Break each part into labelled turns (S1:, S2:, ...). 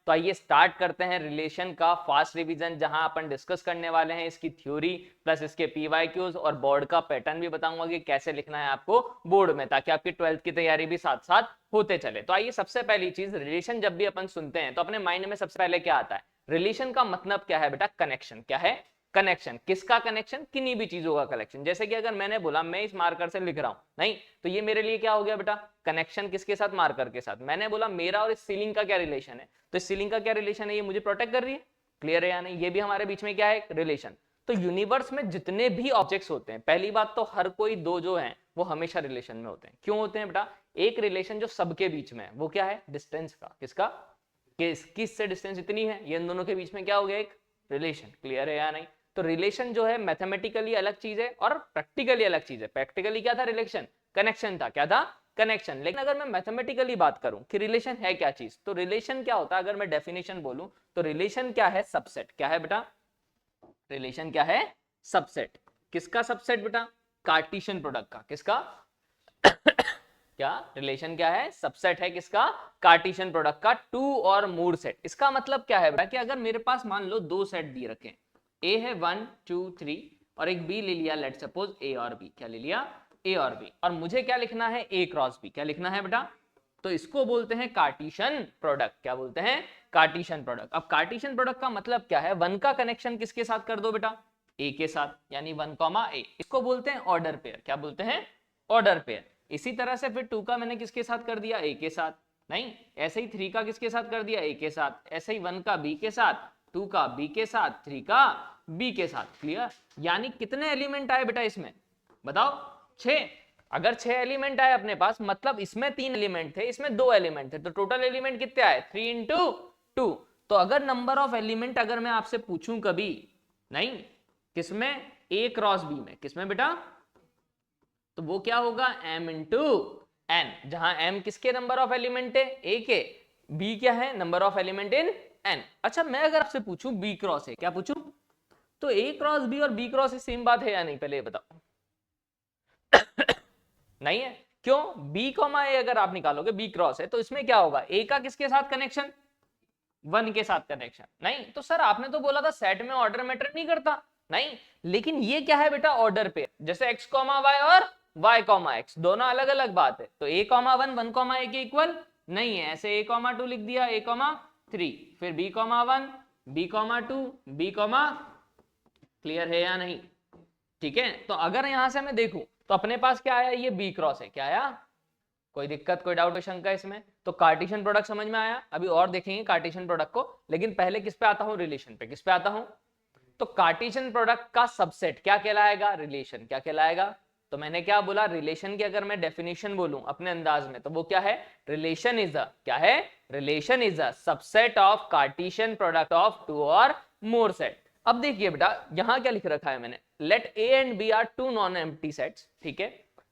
S1: तो आइए स्टार्ट करते हैं रिलेशन का फास्ट रिवीजन, जहां अपन डिस्कस करने वाले हैं इसकी थ्योरी प्लस इसके पीवाईक्यूज और बोर्ड का पैटर्न भी बताऊंगा कि कैसे लिखना है आपको बोर्ड में, ताकि आपकी 12th की तैयारी भी साथ साथ होते चले। तो आइए सबसे पहली चीज, रिलेशन जब भी अपन सुनते हैं तो अपने माइंड में सबसे पहले क्या आता है? रिलेशन का मतलब क्या है बेटा? कनेक्शन। क्या है? कनेक्शन। किसका कनेक्शन? किन्हीं भी चीजों का कनेक्शन। जैसे कि अगर मैंने बोला मैं इस मार्कर से लिख रहा हूं, नहीं, तो ये मेरे लिए क्या हो गया बेटा? कनेक्शन। किसके साथ? मार्कर के साथ। मैंने बोला मेरा और इस सीलिंग का क्या रिलेशन है, तो इस सीलिंग का क्या रिलेशन है? ये मुझे प्रोटेक्ट कर रही है। क्लियर है या नहीं? ये भी हमारे बीच में क्या है? रिलेशन। तो यूनिवर्स में जितने भी ऑब्जेक्ट्स होते हैं, पहली बात तो हर कोई दो जो है वो हमेशा रिलेशन में होते हैं। क्यों होते हैं बेटा? एक रिलेशन जो सबके बीच में है वो क्या है? डिस्टेंस का। किसका? किस से डिस्टेंस इतनी है, ये इन दोनों के बीच में क्या हो गया? एक रिलेशन। क्लियर है या नहीं? तो रिलेशन जो है मैथमेटिकली अलग चीज है और प्रैक्टिकली अलग चीज है। प्रैक्टिकली क्या था? रिलेशन, कनेक्शन था। क्या था? कनेक्शन। लेकिन अगर मैं मैथमेटिकली बात करूं कि रिलेशन है क्या चीज, तो रिलेशन क्या होता है? अगर मैं डेफिनेशन बोलूं तो रिलेशन क्या है? सबसेट। क्या है बेटा? रिलेशन क्या है? सबसेट। किसका सबसेट बेटा? कार्टेशियन प्रोडक्ट का। किसका? क्या? रिलेशन क्या है? सबसेट है। किसका? कार्टेशियन प्रोडक्ट का, टू और मोर सेट। इसका मतलब क्या है बेटा कि अगर मेरे पास मान लो दो सेट दिए रखे, ए है 1 2 3 और एक बी ले लिया, लेट सपोज ए और बी। क्या ले लिया? ए और बी। और मुझे क्या लिखना है? ए क्रॉस बी। क्या लिखना है बेटा? तो इसको बोलते हैं कार्टेशियन प्रोडक्ट। क्या बोलते हैं? Cartesian product. अब कार्टेशियन प्रोडक्ट का मतलब क्या है? वन का कनेक्शन किसके साथ कर दो बेटा? ए के साथ, यानी 1 ए। इसको बोलते हैं ऑर्डर पेयर। क्या बोलते हैं? Order pair. इसी तरह से फिर 2 का मैंने किसके साथ कर दिया? ए के साथ। नहीं, ऐसे ही 3 का किसके साथ कर दिया? ए के साथ। ऐसे ही 1 का बी के साथ, 2 का बी के साथ, 3 का बी के साथ। क्लियर? यानी कितने एलिमेंट आए बेटा इसमें? बताओ। 6। अगर 6 एलिमेंट आए अपने पास, मतलब इसमें 3 एलिमेंट थे, इसमें 2 एलिमेंट थे, तो टोटल एलिमेंट कितने आए? 3 इंटू 2। तो अगर नंबर ऑफ एलिमेंट अगर मैं आपसे पूछूं कभी, नहीं, किसमें? ए क्रॉस बी में। किसमें बेटा? तो वो क्या होगा? m इंटू एन, जहां m किसके नंबर ऑफ एलिमेंट है? ए के। b क्या है? Number of element in n। अच्छा, मैं अगर आपसे पूछूं b क्रॉस है, क्या पूछूं? तो a क्रॉस b और b क्रॉस सेम बात है या नहीं? पहले ये बताओ। नहीं है। क्यों? b कॉमा a अगर आप निकालोगे, b क्रॉस है, तो इसमें क्या होगा? a का किसके साथ कनेक्शन? 1 के साथ कनेक्शन। नहीं, तो सर आपने तो बोला था सेट में ऑर्डर मैटर नहीं करता। नहीं, लेकिन ये क्या है बेटा? ऑर्डर पे। जैसे x कॉमा y और y कॉमा x दोनों अलग अलग बात है, तो a कॉमा 1 1 कॉमा a के इक्वल नहीं है। ऐसे a कॉमा 2 लिख दिया, a कॉमा 3, फिर b comma 1 b comma 2 b comma. Clear है या नहीं? ठीक है। तो अगर यहां से मैं देखूं तो अपने पास क्या आया? ये b क्रॉस है। क्या आया? कोई दिक्कत, कोई डाउट, कोई शंका इसमें? तो कार्टेशियन प्रोडक्ट समझ में आया। अभी और देखेंगे कार्टेशियन प्रोडक्ट को, लेकिन पहले किस पे आता हूं? रिलेशन पे। किस पे आता हूं? तो कार्टेशियन प्रोडक्ट का सबसेट क्या कहलाएगा? रिलेशन। क्या कहलाएगा? तो मैंने क्या बोला? रिलेशन की अगर मैं डेफिनेशन बोलूं अपने अंदाज में, तो वो क्या है? रिलेशन इज अ, क्या है? Relation is a subset of Cartesian product of two or more set. अब देखिए बेटा, यहां क्या लिख रखा है मैंने? Let A and B are two non empty sets. ठीक है,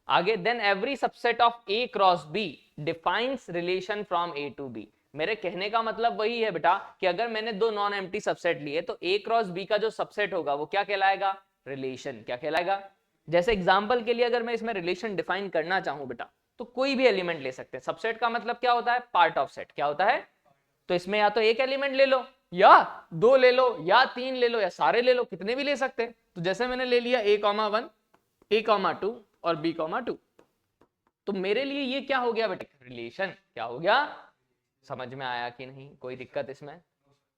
S1: आगे, then every subset of A cross B defines relation from A to B. मेरे कहने का मतलब वही है बेटा कि अगर मैंने दो नॉन एम्प्टी सबसेट लिए, तो ए क्रॉस बी का जो सबसेट होगा वो क्या कहलाएगा? रिलेशन। क्या कहलाएगा? जैसे एग्जांपल के लिए अगर मैं इसमें रिलेशन डिफाइन करना चाहूं बेटा, तो कोई भी एलिमेंट ले सकते हैं। सबसेट का मतलब क्या होता है? Part of set. क्या होता है? तो इसमें या तो एक एलिमेंट ले लो, या दो ले लो, या तीन ले लो, या सारे ले लो, कितने भी ले सकते हैं। तो जैसे मैंने ले लिया a कॉमा 1 a कॉमा 2 और b कॉमा 2, तो मेरे लिए ये क्या हो गया बेटा? रिलेशन। क्या हो गया? समझ में आया कि नहीं? कोई दिक्कत इसमें?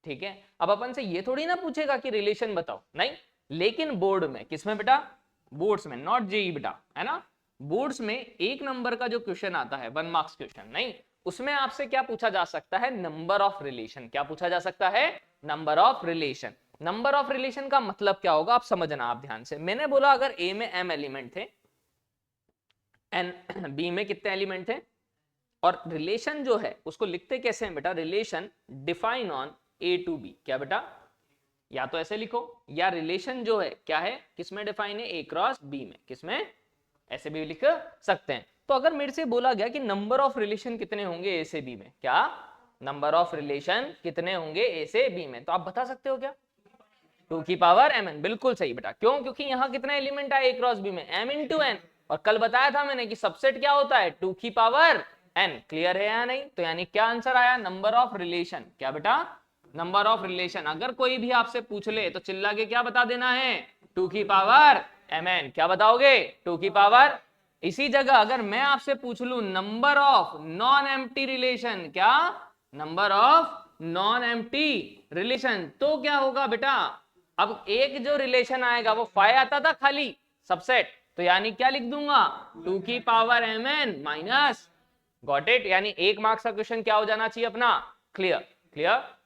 S1: ठीक है। अब अपन से ये थोड़ी ना पूछेगा कि रिलेशन बताओ, नहीं, लेकिन बोर्ड में, किसमें बेटा? बोर्ड्स में, नॉट जेई बेटा, है ना। बोर्ड्स में 1 नंबर का जो क्वेश्चन आता है, 1 मार्क्स क्वेश्चन, नहीं, उसमें आपसे क्या पूछा जा सकता है? Number of relation. क्या पूछा जा सकता है? Number of relation. Number of relation का मतलब क्या होगा? आप समझना, आप ध्यान से। मैंने बोला अगर ए में m एलिमेंट थे, एन बी में कितने एलिमेंट थे, और रिलेशन जो है उसको लिखते कैसे हैं बेटा? Relation define on A to B. क्या बेटा? या तो ऐसे लिखो, या रिलेशन जो है क्या है, किसमें डिफाइन है? ए क्रॉस बी में। किसमें? ऐसे भी लिख सकते हैं। तो अगर मेरे से बोला गया कि नंबर ऑफ रिलेशन कितने होंगे ए से बी में, क्या नंबर ऑफ रिलेशन कितने होंगे ए से बी में, तो आप बता सकते हो क्या? 2 की पावर mn। बिल्कुल सही बेटा। क्यों? क्योंकि यहां कितने एलिमेंट आए ए क्रॉस बी में? m into N. और कल बताया था मैंने कि सबसेट क्या होता है? 2 की पावर एन। क्लियर है या नहीं? तो यानी क्या आंसर आया? Number of relation. क्या बेटा? Number of relation. अगर कोई भी आपसे पूछ ले तो चिल्ला के क्या बता देना है? 2 की पावर mn। क्या बताओगे? 2 की पावर। इसी जगह अगर मैं आपसे पूछ लूं number of non empty relation, क्या? Number of non empty relation, तो क्या होगा बेटा? अब एक जो रिलेशन आएगा वो फाइ आता था खाली सबसेट, तो यानी क्या लिख दूंगा? 2 की power mn minus. Got it? यानी 1 मार्क्स का क्वेश्चन क्या हो जाना चाहिए अपना? क्लियर। क्लियर।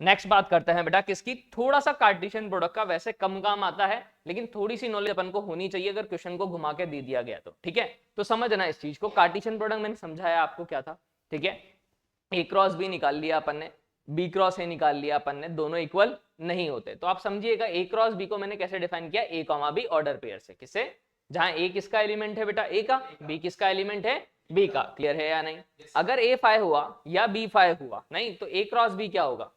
S1: नेक्स्ट बात करते हैं बेटा किसकी? थोड़ा सा कार्टेशियन प्रोडक्ट का, वैसे कम काम आता है लेकिन थोड़ी सी नॉलेज अपन को होनी चाहिए अगर क्वेश्चन को घुमा के दे दिया गया तो। ठीक है, तो समझना इस चीज को। कार्टेशियन प्रोडक्ट मैंने समझाया आपको क्या था। ठीक है, ए क्रॉस बी निकाल लिया अपन ने, बी क्रॉस ए निकाल लिया अपन ने, दोनों इक्वल नहीं होते। तो आप समझिएगा ए क्रॉस बी को मैंने कैसे डिफाइन किया? ए कॉमा बी ऑर्डर पेयर से। किससे? जहां ए किसका एलिमेंट है बेटा? ए का। बी किसका एलिमेंट है? बी का। क्लियर है या नहीं? अगर ए फाइ हुआ या बी फाइ हुआ नहीं तो ए क्रॉस बी क्या होगा?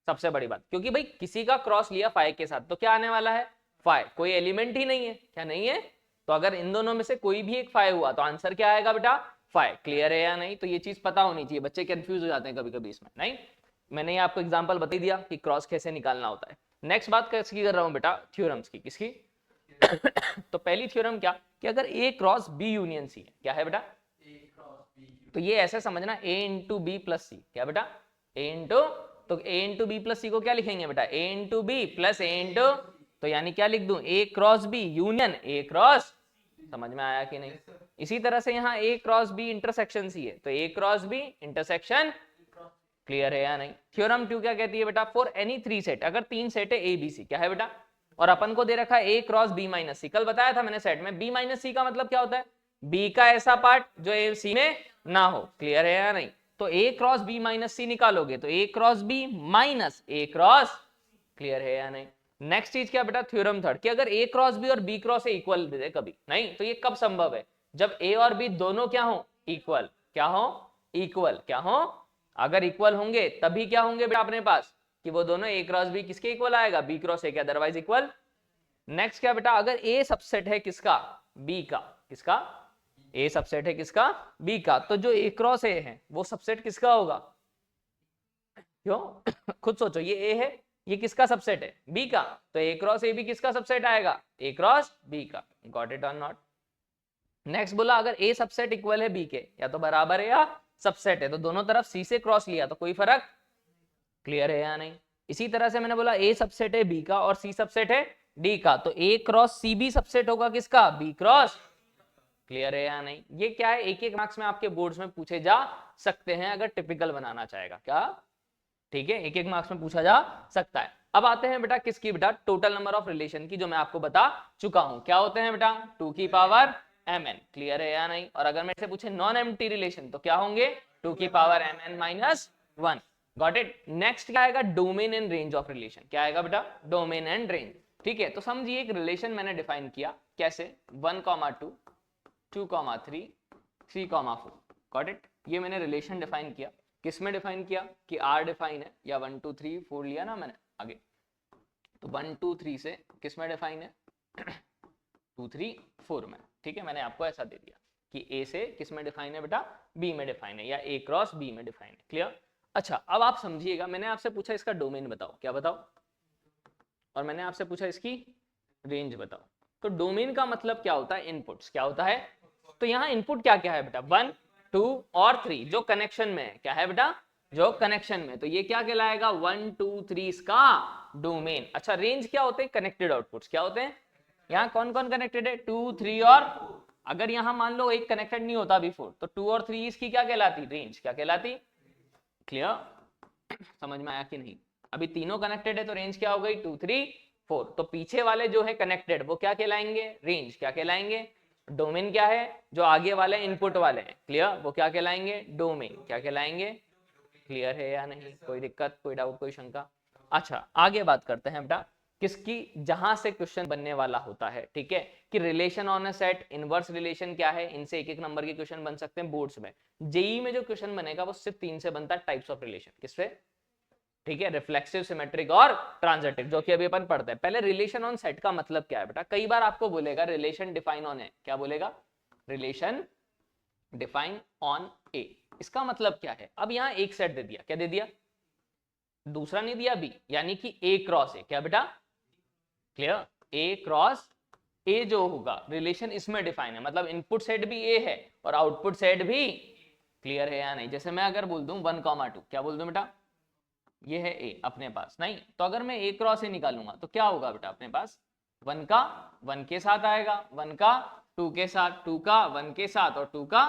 S1: सबसे बड़ी बात, क्योंकि भाई किसी का क्रॉस लिया फाइ के साथ तो क्या आने वाला है? फाइ। कोई एलिमेंट ही नहीं है, क्या नहीं है? तो अगर इन दोनों में से कोई भी एक फाइ हुआ तो आंसर क्या आएगा बेटा? फाइ। क्लियर है या नहीं? तो ये चीज पता होनी चाहिए, बच्चे कंफ्यूज हो जाते हैं कभी कभी इसमें। नहीं, मैंने ये आपको एग्जांपल बता दिया कि क्रॉस कैसे निकालना होता है। नेक्स्ट बात किसकी कर रहा हूं बेटा? थ्योरम्स की। किसकी? तो पहली थ्योरम क्या कि अगर A cross B union C है, क्या है बेटा? तो ये ऐसे समझना A into B plus C. क्या बेटा? ए इंटू, तो A into B plus C को क्या लिखेंगे बेटा? A into B plus A into, तो यानी क्या लिख दूं? A cross B union A cross. समझ में आया कि नहीं? इसी तरह से यहाँ A cross B intersection C है तो ए क्रॉस बी इंटरसेक्शन। क्लियर है या नहीं? थ्योरम 2 क्या कहती है बेटा? फॉर एनी 3 सेट, अगर 3 सेट है ए बी सी, क्या है बेटा? और अपन को दे रखा है ए क्रॉस बी माइनस सी। कल बताया था मैंने सेट में बी माइनस सी का मतलब क्या होता है? बी का ऐसा पार्ट जो ए सी में ना हो। क्लियर है या नहीं? तो ए क्रॉस बी माइनस सी निकालोगे तो ए क्रॉस बी माइनस ए क्रॉस। क्लियर है या नहीं? नेक्स्ट चीज क्या बेटा? थ्योरम 3 कि अगर ए क्रॉस बी और बी क्रॉस ए इक्वल दे दे कभी, नहीं तो ये कब संभव है? जब ए और बी दोनों क्या हो? इक्वल। क्या हो? इक्वल। क्या हो? अगर इक्वल होंगे तभी क्या होंगे बेटा अपने पास? कि वो दोनों ए क्रॉस बी किसके इक्वल आएगा? बी क्रॉस ए के, अदरवाइज इक्वल। नेक्स्ट क्या बेटा? अगर ए सबसेट है किसका? बी का। किसका? ए सबसेट है किसका? बी का। तो जो ए क्रॉस ए है वो सबसेट किसका होगा? क्यों? खुद सोचो, ये ए है, ये किसका सबसेट है? बी का। तो ए क्रॉस ए भी किसका सबसेट आएगा? ए क्रॉस बी का। Got it or not? Next बोला अगर ए सबसेट इक्वल है बी के, या तो बराबर है या सबसेट है, तो दोनों तरफ सी से क्रॉस लिया तो कोई फर्क। क्लियर है या नहीं? इसी तरह से मैंने बोला ए सबसेट है बी का और सी सबसेट है डी का, तो ए क्रॉस सी भी सबसेट होगा किसका? B cross. क्लियर है या नहीं? ये क्या है? एक एक मार्क्स में आपके बोर्ड्स में पूछे जा सकते हैं अगर टिपिकल बनाना चाहेगा। क्या? ठीक है, एक एक मार्क्स में पूछा जा सकता है। अब आते हैं बेटा किसकी? बेटा टोटल नंबर ऑफ रिलेशन की, जो मैं आपको बता चुका हूं। क्या होते हैं बेटा? 2 की पावर mn। क्लियर है या नहीं? और अगर मेरे से पूछे नॉन एम्प्टी रिलेशन तो क्या होंगे? 2 की power mn minus 1। Got it? Next क्या आएगा? Domain and range of relation. क्या आएगा बेटा? Domain and range. ठीक है, तो समझिए एक रिलेशन मैंने डिफाइन किया कैसे? 1, 2, 2, 3, 3, 4। Got it? ये मैंने रिलेशन डिफाइन किया। किस में डिफाइन किया? कि R डिफाइन है, या 1, 2, 3, 4 लिया ना मैंने आगे, तो 1, 2, 3 से किस में डिफाइन है? 2, 3, 4 में। ठीक है, मैंने आपको ऐसा दे दिया कि A से किस में डिफाइन है बेटा? B में डिफाइन है, या A क्रॉस B में डिफाइन है। क्लियर? अच्छा, अब आप समझिएगा, मैंने आपसे पूछा इसका डोमेन बताओ। क्या बताओ? और मैंने आपसे पूछा इसकी रेंज बताओ। तो डोमेन का मतलब क्या होता है? इनपुट्स। क्या होता है? तो यहाँ इनपुट क्या क्या है बेटा? 1, 2 और 3 जो कनेक्शन में है। क्या है बेटा? जो कनेक्शन में, तो ये क्या कहलाएगा? 1, 2, 3 इसका डोमेन। अच्छा, रेंज क्या होते हैं? Connected outputs. क्या होते हैं? यहाँ कौन कौन कनेक्टेड है? 2, 3 और, अगर यहाँ मान लो एक कनेक्टेड नहीं होता बिफोर, तो 2 और 3 इसकी क्या कहलाती? रेंज। क्या कहलाती? क्लियर? समझ में आया कि नहीं? अभी तीनों कनेक्टेड है तो रेंज क्या हो गई? 2, 3, 4। तो पीछे वाले जो है कनेक्टेड वो क्या कहलाएंगे? रेंज। क्या कहलाएंगे? डोमेन क्या है? जो आगे वाले इनपुट वाले हैं, क्लियर, वो क्या कहलाएंगे? डोमेन। क्या कहलाएंगे? क्लियर है या नहीं? कोई दिक्कत, कोई डाउट, कोई शंका? अच्छा, आगे बात करते हैं बेटा किसकी? जहां से क्वेश्चन बनने वाला होता है। ठीक है, कि relation on a set, inverse relation क्या है, इनसे एक एक नंबर के क्वेश्चन बन सकते हैं बोर्ड्स में। जेई में जो क्वेश्चन बनेगा वो सिर्फ 3 से बनता है, टाइप्स ऑफ रिलेशन। किससे? ठीक है, रिफ्लेक्सिव, सिमेट्रिक और ट्रांजिटिव, जो कि अभी अपन पढ़ते हैं। पहले रिलेशन ऑन सेट का मतलब क्या है बेटा? कई बार आपको बोलेगा रिलेशन डिफाइन ऑन है। क्या बोलेगा? रिलेशन डिफाइन ऑन ए। इसका मतलब क्या है, अब यहां एक सेट दे दिया, क्या दे दिया, दूसरा नहीं दिया बी, यानी कि ए क्रॉस ए, क्या बेटा, क्लियर, ए क्रॉस ए जो होगा रिलेशन इसमें डिफाइन है, मतलब इनपुट सेट भी ए है और आउटपुट सेट भी, क्लियर है या नहीं। जैसे मैं अगर बोल दूं 1,2, क्या बोल दूं बेटा, ये है ए अपने पास, नहीं तो अगर मैं ए क्रॉस ए निकालूंगा तो क्या होगा बेटा, अपने पास 1 का 1 के साथ आएगा, 1 का 2 के साथ, 2 का 1 के साथ और 2 का,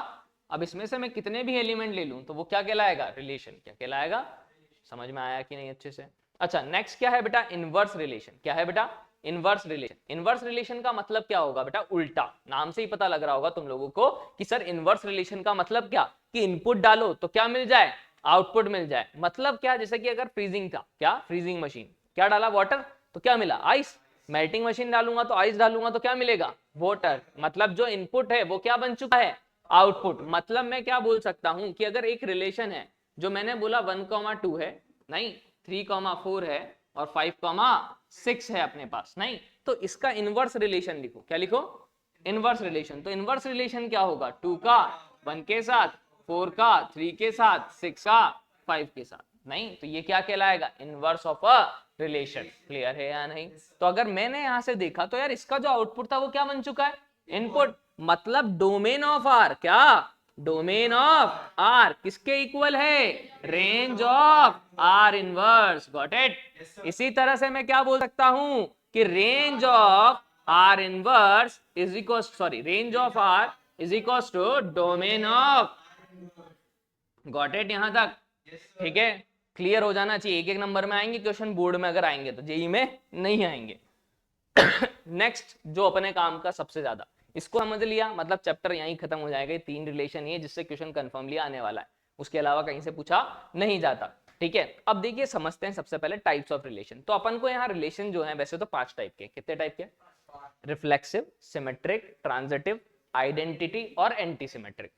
S1: अब इसमें से मैं कितने भी एलिमेंट ले लूं तो वो क्या कहलाएगा, रिलेशन, क्या कहलाएगा, समझ में आया कि नहीं अच्छे से। अच्छा नेक्स्ट क्या है बेटा, इनवर्स रिलेशन, क्या है बेटा, इनवर्स रिलेशन। इनवर्स रिलेशन का मतलब क्या होगा बेटा, उल्टा, नाम से ही पता लग रहा होगा तुम लोगों को कि सर इनवर्स रिलेशन का मतलब क्या, कि इनपुट डालो तो क्या मिल जाए, आउटपुट मिल जाए। मतलब क्या, जैसे कि अगर फ्रीजिंग था, क्या फ्रीजिंग मशीन, क्या डाला वाटर तो क्या मिला आइस, मेल्टिंग मशीन डालूंगा तो आइस डालूंगा तो क्या मिलेगा वाटर, मतलब जो इनपुट है वो क्या बन चुका है, आउटपुट। मतलब मैं क्या बोल सकता हूं कि अगर एक रिलेशन है, जो मैंने बोला 1,2 है, नहीं 3,4 है और 5,6 है अपने पास, नहीं तो इसका इनवर्स रिलेशन लिखो, क्या लिखो, इनवर्स रिलेशन। तो इनवर्स रिलेशन क्या होगा, 2 का 1 के साथ, 4 का 3 के साथ, 6 का 5 के साथ, नहीं तो ये क्या कहलाएगा, inverse of a relation. Clear है या नहीं। तो अगर मैंने यहां से देखा तो यार इसका जो आउटपुट था वो क्या बन चुका है, इनपुट, मतलब डोमेन ऑफ आर, क्या डोमेन ऑफ आर किसके इक्वल है, range of R inverse, got it. इसी तरह से मैं क्या बोल सकता हूं कि range of R inverse is equal, sorry range of R is equal to domain of, got it यहां तक, ठीक है, क्लियर हो जाना चाहिए। एक एक नंबर में आएंगे क्वेश्चन बोर्ड में, अगर आएंगे तो जेई में नहीं आएंगे। नेक्स्ट जो अपने काम का सबसे ज्यादा, इसको समझ लिया, मतलब चैप्टर यहीं खत्म हो जाएगा। 3 रिलेशन ही है जिससे क्वेश्चन कंफर्मली आने वाला है, उसके अलावा कहीं से पूछा नहीं जाता, ठीक है। अब देखिए समझते हैं सबसे पहले टाइप्स ऑफ रिलेशन। तो अपन को यहाँ रिलेशन जो है वैसे तो 5 टाइप के, कितने टाइप के, रिफ्लेक्सिव, सिमेट्रिक, ट्रांजिटिव, आइडेंटिटी और एंटी सिमेट्रिक,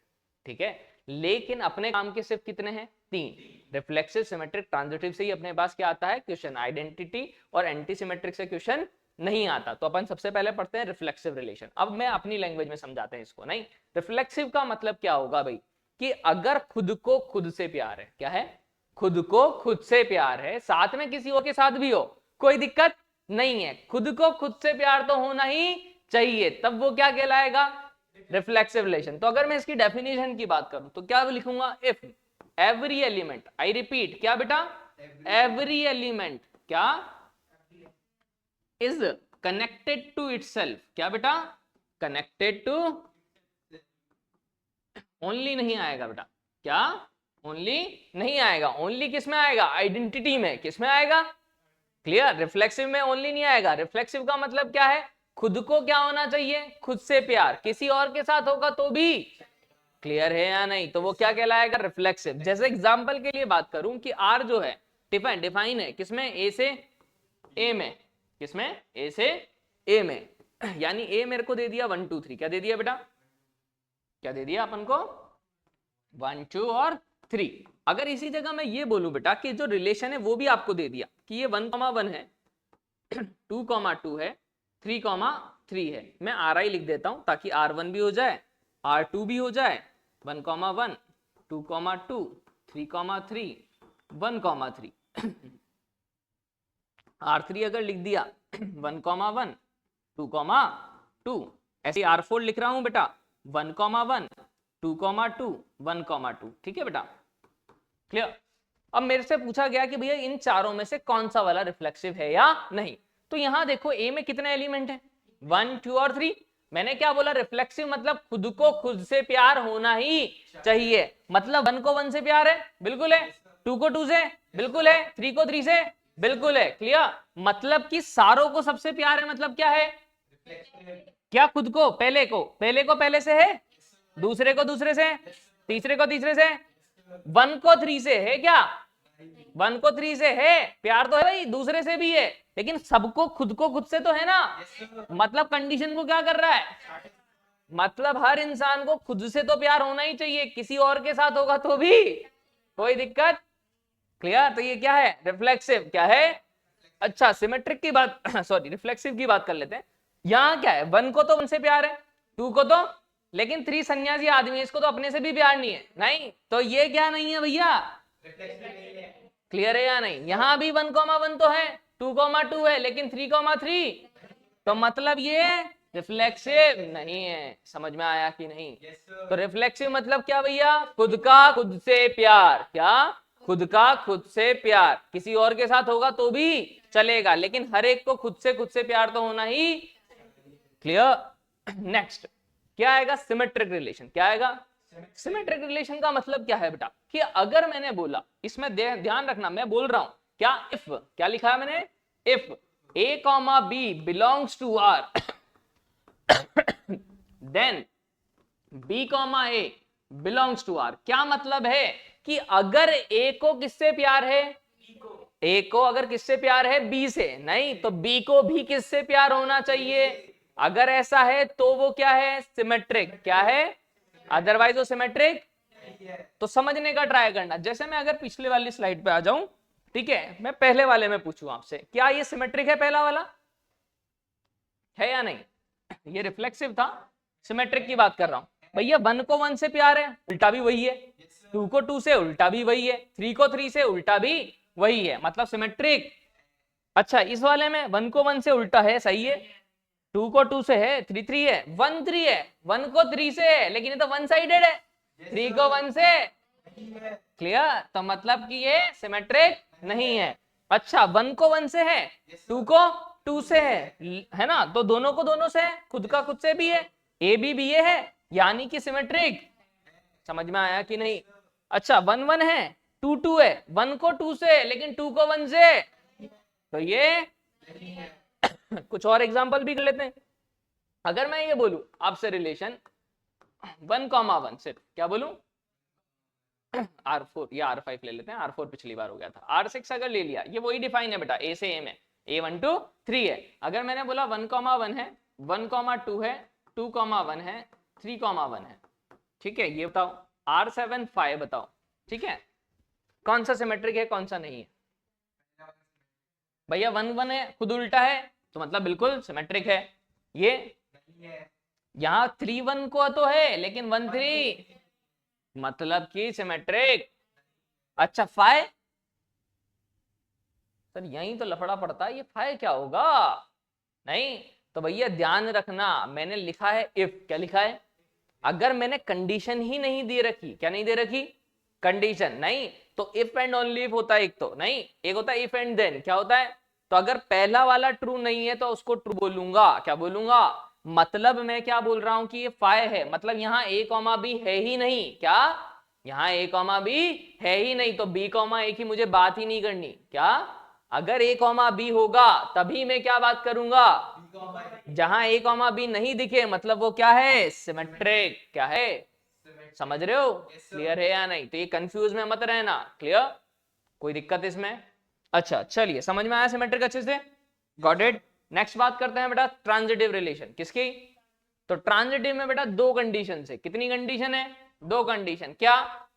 S1: ठीक है। लेकिन अपने काम के सिर्फ कितने हैं, 3, रिफ्लेक्सिव, सिमेट्रिक, ट्रांजिटिव से ही अपने पास क्या आता है क्वेश्चन, आइडेंटिटी और एंटी सिमेट्रिक से क्वेश्चन नहीं आता। तो अपन सबसे पहले पढ़ते हैं रिफ्लेक्सिव रिलेशन। अब मैं अपनी लैंग्वेज में समझाते हैं इसको, नहीं रिफ्लेक्सिव का मतलब क्या होगा भाई, कि अगर खुद को खुद से प्यार है, क्या है, खुद को खुद से प्यार है, साथ में किसी और के साथ भी हो कोई दिक्कत नहीं है, खुद को खुद से प्यार तो होना ही चाहिए, तब वो क्या कहलाएगा, रिफ्लेक्सिव रिलेशन। तो अगर मैं इसकी डेफिनेशन की बात करूं तो क्या लिखूंगा, if every element, I repeat, क्या बेटा, एवरी एलिमेंट क्या इज कनेक्टेड टू इटसेल्फ, क्या बेटा, कनेक्टेड टू, ओनली नहीं आएगा बेटा, क्या ओनली नहीं आएगा, ओनली किस में आएगा, आइडेंटिटी में, किस में आएगा, क्लियर, रिफ्लेक्सिव में ओनली नहीं आएगा। रिफ्लेक्सिव का मतलब क्या है, खुद को क्या होना चाहिए, खुद से प्यार, किसी और के साथ होगा तो भी, क्लियर है या नहीं, तो वो क्या कहलाएगा, रिफ्लेक्सिव। जैसे एग्जांपल के लिए बात करूं कि आर जो है डिफाइन है किसमें, ए से ए में, किसमें, ए से ए में, यानी ए मेरे को दे दिया 1 2 3, क्या दे दिया बेटा, क्या दे दिया अपन को, 1 2 और 3। अगर इसी जगह मैं ये बोलूं बेटा कि जो रिलेशन है वो भी आपको दे दिया कि ये 1,1 है, 2,2 है, 3,3 है, मैं RI लिख देता हूं ताकि R1 भी हो जाए, R2 भी हो जाए, 1,1 2,2 3,3 1,3, R3 अगर लिख दिया 1,1 2,2, ऐसे R4 लिख रहा हूं बेटा 1,1 2,2 1,2, ठीक है बेटा, क्लियर। अब मेरे से पूछा गया कि भैया इन चारों में से कौन सा वाला रिफ्लेक्सिव है या नहीं। तो यहां देखो ए में कितने एलिमेंट हैं, 1 2 और 3। मैंने क्या बोला, रिफ्लेक्सिव मतलब खुद को खुद से प्यार होना ही चाहिए, मतलब 1 को 1 से प्यार है, बिल्कुल है, 2 को 2 से बिल्कुल है, 3 को 3 से बिल्कुल है, क्लियर। मतलब कि सारों को सबसे प्यार है, मतलब क्या है, क्या खुद को पहले से है, दूसरे को दूसरे से, तीसरे को तीसरे से, 1 को 3 से है, क्या 1 को 3 से है, प्यार तो है भाई, दूसरे से भी है, लेकिन सबको खुद को खुद से तो है ना। मतलब कंडीशन को क्या कर रहा है, मतलब हर इंसान को खुद से तो प्यार होना ही चाहिए, किसी और के साथ होगा तो भी कोई दिक्कत, क्लियर। तो ये क्या है, रिफ्लेक्सिव क्या है। अच्छा सिमेट्रिक की बात सॉरी रिफ्लेक्सिव की बात कर लेते हैं। यहां क्या है, 1 को तो 1 से प्यार है, 2 को तो लेकिन 3 सन्यासी आदमी है, इसको तो अपने से भी प्यार नहीं है, नहीं तो ये क्या नहीं है भैया, क्लियर है या नहीं। यहां भी 1,1 तो है, 2,2 है, लेकिन 3,3 तो मतलब ये रिफ्लेक्सिव नहीं है। समझ में आया कि नहीं? तो रिफ्लेक्सिव मतलब क्या भैया, खुद का खुद से प्यार। क्या? खुद का खुद से प्यार। किसी और के साथ होगा तो भी चलेगा, लेकिन हर एक को खुद से प्यार तो होना ही। क्लियर? नेक्स्ट क्या आएगा, सिमेट्रिक रिलेशन। क्या आएगा? सिमेट्रिक रिलेशन का मतलब क्या है बेटा, कि अगर मैंने बोला, इसमें ध्यान रखना मैं बोल रहा हूं क्या, इफ, क्या लिखा है मैंने, if a comma b belongs to R then b comma a belongs to R। क्या मतलब है कि अगर a को किससे प्यार है, a को अगर किससे प्यार है, b से, नहीं तो b को भी किससे प्यार होना चाहिए। अगर ऐसा है तो वो क्या है, सिमेट्रिक। क्या है? अदरवाइज वो सिमेट्रिक। तो समझने का ट्राई करना। जैसे मैं अगर पिछले वाली स्लाइड पे आ जाऊं, ठीक है, मैं पहले वाले में पूछूं आपसे, क्या ये सिमेट्रिक है, पहला वाला है या नहीं? ये रिफ्लेक्सिव था, सिमेट्रिक की बात कर रहा हूं भैया। 1 को 1 से प्यार है, उल्टा भी वही है। 2 को 2 से उल्टा भी वही है। 3 को 3 से उल्टा भी वही है, मतलब सिमेट्रिक। अच्छा, इस वाले में 1 को 1 से उल्टा है, सही है। 2 को 2 से है, 3 3 है, 1 3 है, 1 को 3 से है, लेकिन ये तो वन साइडेड है, 3 को 1 से। क्लियर? तो मतलब कि ये सिमेट्रिक नहीं है। अच्छा, 1 को 1 से है, 2 को 2 से है ना, तो दोनों को दोनों से है, खुद का खुद से भी है, ए बी ये है, यानी कि सिमेट्रिक। समझ में आया कि नहीं? अच्छा, 1 1 है, 2 2 है, 1 को 2 से, लेकिन 2 को 1 से, तो ये कुछ और एग्जांपल भी कर लेते हैं। अगर मैं ये बोलूं आपसे रिलेशन 1,1 सिर्फ, क्या बोलूं, R4 या R5 ले लेते हैं, R4 पिछली बार हो गया था। R6 अगर ले लिया, ये वही डिफाइन है बेटा, A से A में, A1 2 3 है। अगर मैंने बोला 1,1 है, 1,2 है, 2,1 है, 3,1 है, ठीक है, ये बताओ R7 5 बताओ, ठीक है, कौन सा सिमेट्रिक है, कौन सा नहीं है भैया? 1 1 है, खुद उल्टा है, तो मतलब बिल्कुल सिमेट्रिक है। ये यहाँ 3 1 को तो है, लेकिन 1 3, मतलब कि सिमेट्रिक। अच्छा, 5, सर यही तो लफड़ा पड़ता है, ये 5 क्या होगा? नहीं तो भैया ध्यान रखना, मैंने लिखा है इफ। क्या लिखा है? अगर मैंने कंडीशन ही नहीं दे रखी, क्या नहीं दे रखी, कंडीशन नहीं, तो इफ एंड ओनली इफ होता है एक, तो नहीं, एक होता है इफ एंड देन। क्या होता है? तो अगर पहला वाला ट्रू नहीं है तो उसको ट्रू बोलूंगा। क्या बोलूंगा? मतलब मैं क्या बोल रहा हूं कि ये 5 है, मतलब यहाँ a कॉमा बी है ही नहीं। क्या? यहाँ a कॉमा बी है ही नहीं, तो b कॉमा a की मुझे बात ही नहीं करनी। क्या? अगर a कॉमा बी होगा तभी मैं क्या बात करूंगा, जहां a कॉमा बी नहीं दिखे मतलब वो क्या है, सिमेट्रिक। क्या है? समझ रहे हो? क्लियर है या नहीं? तो ये कंफ्यूज में मत रहना। क्लियर? कोई दिक्कत इसमें? अच्छा चलिए, समझ में आया सिमेट्रिक अच्छे से? Got it? नेक्स्ट बात करते हैं बेटा ट्रांजिटिव रिलेशन। किसकी? तो ट्रांजिटिव में बेटा 2 कंडीशन है। कितनी कंडीशन है? 2 कंडीशन। क्या?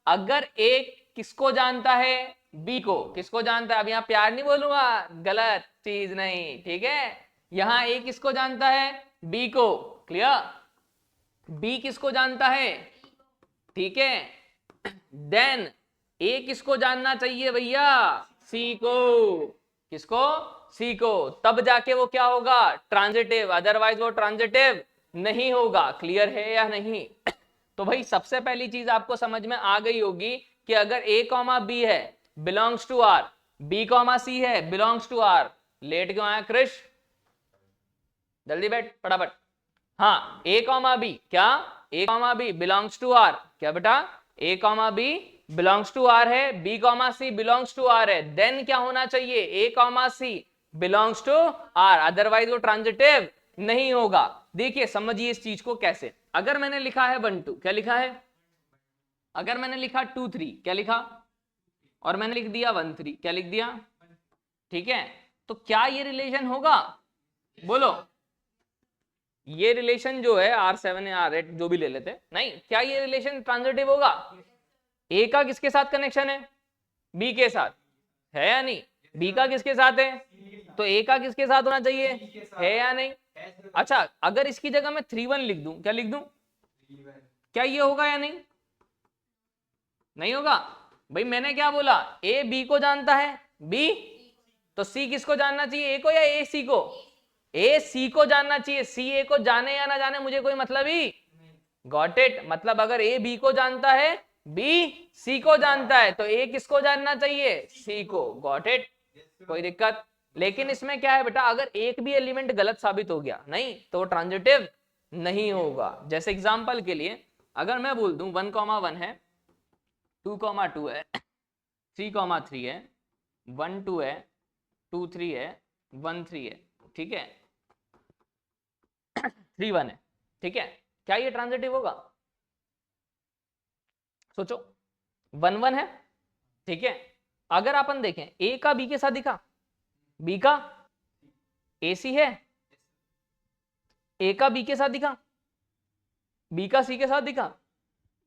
S1: अगर एक किसको जानता है, बी को। किसको जानता है? अब यहाँ प्यार नहीं बोलूंगा, गलत चीज नहीं, ठीक है। यहाँ ए किसको जानता है, बी को। क्लियर? बी किसको जानता है, ठीक है। देन ए किसको जानना चाहिए भैया, सी को। किसको? सी को। तब जाके वो क्या होगा, ट्रांजिटिव, अदरवाइज वो ट्रांजिटिव नहीं होगा। क्लियर है या नहीं? तो भाई सबसे पहली चीज आपको समझ में आ गई होगी कि अगर ए कॉमा बी है belongs to R, B comma C है बिलोंग्स टू आर। लेट क्यों आया क्रिश? जल्दी बैठ फटाफट। हाँ, ए कॉमा बी, क्या? A comma B belongs to R. क्या बेटा? A comma B belongs to R है, B comma C belongs to R है। देन क्या होना चाहिए, A comma C belongs to R, otherwise वो ट्रांजिटिव नहीं होगा। देखिए समझिए इस चीज को कैसे। अगर मैंने लिखा है 1 2, क्या लिखा है? अगर मैंने लिखा 2 3, क्या लिखा? और मैंने लिख दिया 1 3, क्या लिख दिया? ठीक है, तो क्या ये रिलेशन होगा? बोलो। ये रिलेशन जो है R7 या R8 जो भी ले लेते, नहीं, क्या ये रिलेशन ट्रांजिटिव होगा? ए का किसके साथ कनेक्शन है, बी के साथ, है या नहीं? बी का किसके साथ है, तो ए का किसके साथ होना चाहिए, है या नहीं? अच्छा, अगर इसकी जगह मैं 3 1 लिख दूं, क्या लिख दूं? क्या ये होगा या नहीं? नहीं होगा भाई। मैंने क्या बोला, ए बी को जानता है, बी तो सी किसको जानना चाहिए, ए को या ए सी को? ए सी को जानना चाहिए। सी ए को जाने या ना जाने मुझे कोई मतलब ही। Got it. मतलब अगर ए बी को जानता है, बी सी को जानता है, तो ए किसको जानना चाहिए, सी को। गॉट इट, कोई दिक्कत? लेकिन इसमें क्या है बेटा, अगर एक भी एलिमेंट गलत साबित हो गया नहीं तो वो ट्रांजिटिव नहीं होगा। जैसे एग्जांपल के लिए अगर मैं बोल दूं 1,1 है, 2,2 है, 3,3 है, 1,2 है, 2,3 है, 1,3 है, ठीक है, 3,1 है, ठीक है, क्या ये ट्रांजिटिव होगा? सोचो। 1,1 है, ठीक है। अगर अपन देखें ए का बी के साथ दिखा, बी का ए सी है, ए का बी के साथ दिखा, बी का सी के साथ दिखा।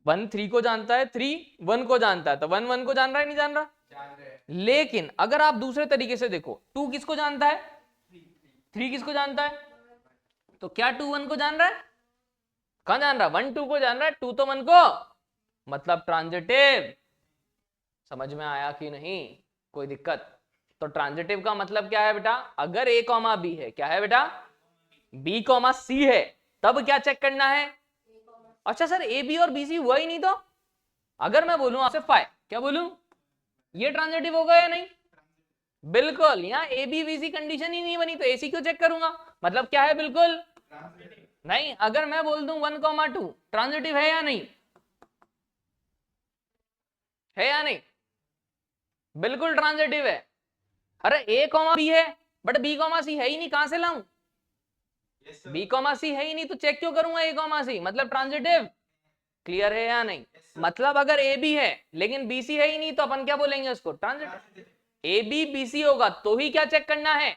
S1: 1 3 को जानता है, 3 1 को जानता है, तो 1 1 को जान रहा है नहीं जान रहा? लेकिन अगर आप दूसरे तरीके से देखो, 2 किसको जानता है, 3 किसको जानता है, तो क्या 2 1 को जान रहा है? कहां जान रहा है? 1 2 को जान रहा है, 2 तो 1 को, मतलब ट्रांजिटिव। समझ में आया कि नहीं? कोई दिक्कत? तो ट्रांजिटिव का मतलब क्या है बेटा, अगर ए कॉमा बी है, क्या है बेटा, बी कॉमा सी है, तब क्या चेक करना है? अच्छा सर ए बी और बी सी हुआ ही नहीं तो? अगर मैं बोलूं आपसे फाइव, क्या बोलूं, ये ट्रांजिटिव होगा या नहीं? बिल्कुल। यहाँ A B B C condition ही नहीं बनी तो ए सी क्यों चेक करूंगा? मतलब क्या है, बिल्कुल नहीं। अगर मैं बोल दूं 1,2 ट्रांजिटिव है या नहीं, है या नहीं? बिल्कुल ट्रांजिटिव है। अरे ए कॉमा बी है बट बी कॉमा सी है ही नहीं, कहां से लाऊं? बी कॉमा सी है ही नहीं तो चेक क्यों करूंगा ए कॉमा सी? मतलब ट्रांजिटिव। क्लियर है या नहीं? मतलब अगर ए बी है लेकिन बी सी है ही नहीं तो अपन क्या बोलेंगे उसको, transitive. A B B C होगा तो ही क्या चेक करना है,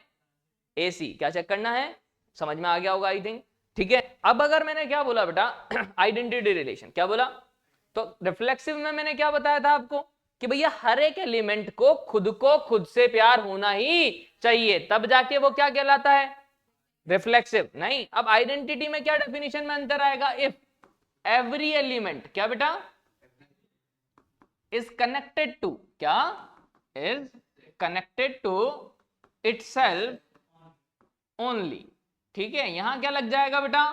S1: ए सी। क्या चेक करना है? समझ में आ गया होगा आई थिंक, ठीक है। अब अगर मैंने क्या बोला बेटा, आइडेंटिटी रिलेशन, क्या बोला? तो रिफ्लेक्सिव में मैंने क्या बताया था आपको कि भैया हर एक एलिमेंट को खुद से प्यार होना ही चाहिए, तब जाके वो क्या कहलाता है, रिफ्लेक्सिव। नहीं, अब आइडेंटिटी में क्या डेफिनेशन में अंतर आएगा, इफ एवरी एलिमेंट, क्या बेटा, इज कनेक्टेड टू, क्या, is connected to itself only. ठीक है, यहां क्या लग जाएगा बेटा,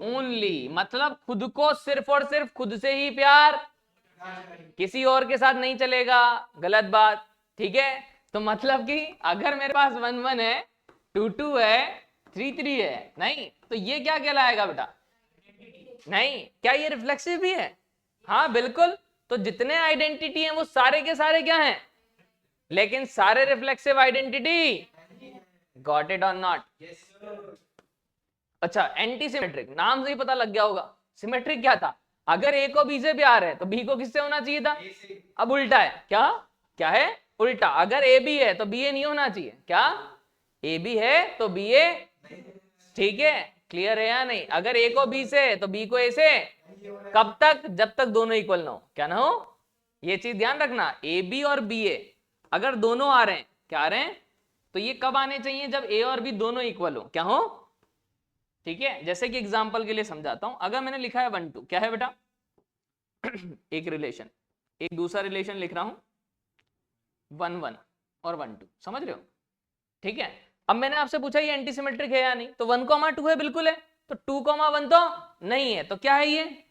S1: ओनली, मतलब खुद को सिर्फ और सिर्फ खुद से ही प्यार, किसी और के साथ नहीं चलेगा, गलत बात। ठीक है, तो मतलब कि अगर मेरे पास 1 1 है, 2 2 है, 3 3 है, नहीं तो ये क्या कहलाएगा बेटा, नहीं। क्या ये रिफ्लेक्सिव भी है? हाँ बिल्कुल। तो जितने आइडेंटिटी हैं वो सारे के सारे क्या हैं, लेकिन सारे reflexive identity. Got it or not? अच्छा, एंटी सिमेट्रिक, नाम से ही पता लग गया होगा। सिमेट्रिक क्या था, अगर ए को बी से प्यार है तो बी को किससे होना चाहिए था? अब उल्टा है, क्या क्या है, उल्टा। अगर ए बी है तो बी ए नहीं होना चाहिए, क्या, ए बी है तो बी ए, ठीक है, क्लियर है या नहीं? अगर ए को बी से तो बी को ए से, कब तक, जब तक दोनों इक्वल ना हो, क्या ना हो, ये चीज ध्यान रखना। ए बी और बी ए अगर दोनों आ रहे हैं, क्या आ रहे हैं, तो ये कब आने चाहिए, जब ए और बी दोनों इक्वल हो, क्या हो, ठीक है। जैसे कि एग्जांपल के लिए समझाता हूं, अगर मैंने लिखा है 1 2, क्या है बेटा, एक रिलेशन, एक दूसरा रिलेशन लिख रहा हूं 1 1 और 1 2, समझ रहे हो? ठीक है, अब मैंने आपसे पूछा ये एंटी सिमेट्रिक है या नहीं, तो 1,2 है, बिल्कुल है। तो 2,1 तो नहीं है, तो क्या है ये,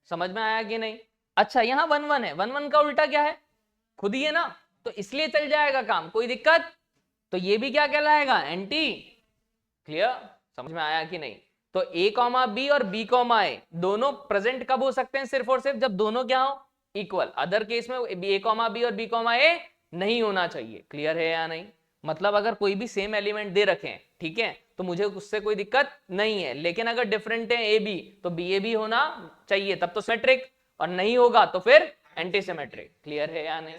S1: समझ में आया कि नहीं? अच्छा, यहां 1 1 है, 1 1 का उल्टा क्या है, खुद ही है ना, तो इसलिए चल जाएगा काम, कोई दिक्कत। तो ये भी क्या कहलाएगा, एंटी। क्लियर, समझ में आया कि नहीं? तो ए कॉमा बी और बी कॉमा ए दोनों प्रेजेंट कब हो सकते हैं, सिर्फ और सिर्फ जब दोनों क्या हो, इक्वल। अदर केस में ए कॉमा बी और बी कॉमा ए नहीं होना चाहिए। क्लियर है या नहीं? मतलब अगर कोई भी सेम एलिमेंट दे रखे हैं, ठीक है, तो मुझे उससे कोई दिक्कत नहीं है, लेकिन अगर डिफरेंट है ए बी तो बी ए भी होना चाहिए, तब तो सिमेट्रिक, और नहीं होगा तो फिर एंटी सिमेट्रिक। क्लियर है या नहीं?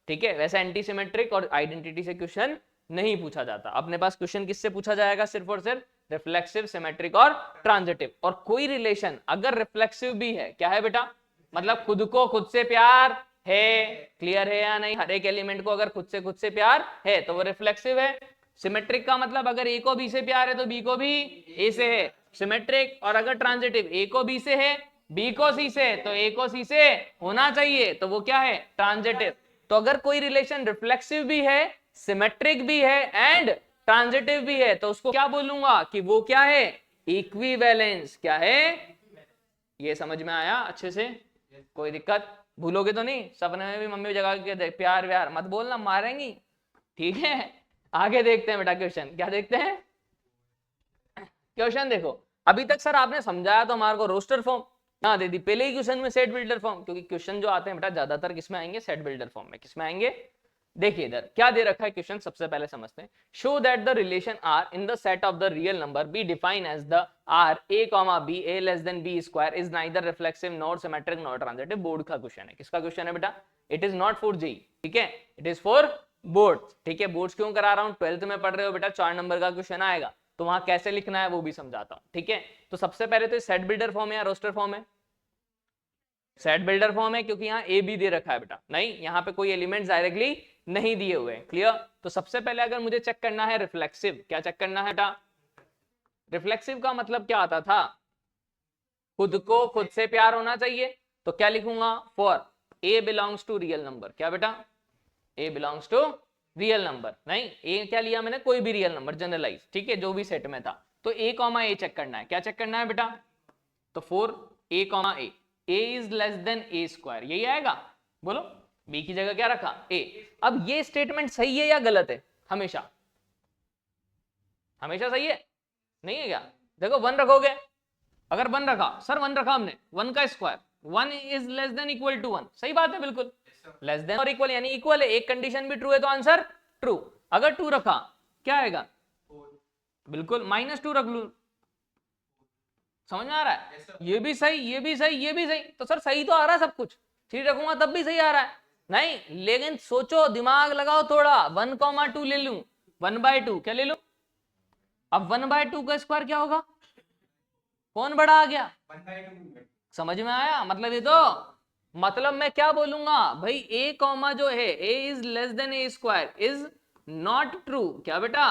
S1: ठीक है, वैसे एंटी सिमेट्रिक और आइडेंटिटी से क्वेश्चन नहीं पूछा जाता। अपने पास क्वेश्चन किससे पूछा जाएगा, सिर्फ और सिर्फ रिफ्लेक्सिव, सिमेट्रिक और ट्रांजिटिव। और कोई रिलेशन अगर रिफ्लेक्सिव भी है, क्या है बेटा, मतलब खुद को खुद से प्यार है। क्लियर है या नहीं? हर एक एलिमेंट को अगर खुद से प्यार है तो वो रिफ्लेक्सिव है। सिमेट्रिक का मतलब अगर ए को बी से प्यार है तो बी को भी ए से है, सिमेट्रिक। और अगर ट्रांजिटिव, ए को बी से है बी को सी से, तो ए को सी से होना चाहिए, तो वो क्या है, ट्रांजिटिव। तो अगर कोई रिलेशन रिफ्लेक्सिव भी है, सिमेट्रिक भी है एंड ट्रांजिटिव भी है, तो उसको क्या बोलूंगा कि वो क्या है, इक्विवेलेंस। क्या है, ये समझ में आया अच्छे से? कोई दिक्कत भूलोगे तो नहीं? सपने में भी मम्मी जगा के प्यार व्यार मत बोलना, मारेंगी, ठीक है? आगे देखते हैं बेटा क्वेश्चन, क्या देखते हैं क्वेश्चन? देखो अभी तक सर आपने समझाया तो हमारे को रोस्टर फॉर्म ना दे दी, पहले ही क्वेश्चन में सेट बिल्डर फॉर्म, क्योंकि क्वेश्चन जो आते हैं बेटा ज्यादातर किसमें आएंगे, सेट बिल्डर फॉर्म में। किसमें आएंगे? देखिए इधर क्या दे रखा है क्वेश्चन, सबसे पहले समझते हैं। Show that the relation R in the set of the real number be define as the R A comma B A less than B square is neither reflexive not symmetric not transitive. Board का question है। किसका question है बेटा? It is not for JEE, ठीक है, it is for board, ठीक है? Boards क्यों करा रहा हूं, 12th में पढ़ रहे हो बेटा, 4 नंबर का क्वेश्चन आएगा, तो वहां कैसे लिखना है वो भी समझाता हूं, ठीक है? तो सबसे पहले तो सेट बिल्डर फॉर्म है या रोस्टर फॉर्म है? सेट बिल्डर फॉर्म है, क्योंकि यहाँ ए बी दे रखा है बेटा, नहीं यहाँ पे कोई एलिमेंट्स डायरेक्टली नहीं दिए हुए हैं। क्लियर? तो सबसे पहले अगर मुझे चेक करना है रिफ्लेक्सिव, क्या चेक करना है बेटा? रिफ्लेक्सिव का मतलब क्या आता था? खुद को खुद से प्यार होना चाहिए, तो क्या लिखूंगा, for A belongs to real number. क्या बेटा? A belongs to real number, नहीं ए क्या लिया मैंने, कोई भी रियल नंबर जनरलाइज, ठीक है, जो भी सेट में था। तो ए कॉमा ए चेक करना है। क्या चेक करना है बेटा? तो for a comma A, A is less than A square, यही आएगा। बोलो, बी की जगह क्या रखा, ए। अब ये स्टेटमेंट सही है या गलत है? हमेशा हमेशा सही है, नहीं है क्या? देखो 1 रखोगे, अगर 1 रखा, सर 1 रखा हमने, 1 का square, 1 is less than equal to 1, सही बात है, बिल्कुल लेस देन और इक्वल यानी इक्वल है, एक कंडीशन भी ट्रू है तो आंसर ट्रू। अगर 2 रखा क्या आएगा, बिल्कुल -2 रख लू, समझ में आ रहा है? ये भी सही, ये भी सही, ये भी सही, तो सर सही तो आ रहा है सब कुछ, 3 रखूंगा तब भी सही आ रहा है, नहीं लेकिन सोचो, दिमाग लगाओ थोड़ा, 1,2 ले लूं, 1/2 क्या ले लूं? अब 1/2 का स्क्वायर क्या होगा, कौन बड़ा आ गया,
S2: 1/2।
S1: समझ में आया? मतलब ये तो मतलब मैं क्या बोलूंगा भाई, ए कॉमा जो है A is less than A square is not true. क्या बेटा?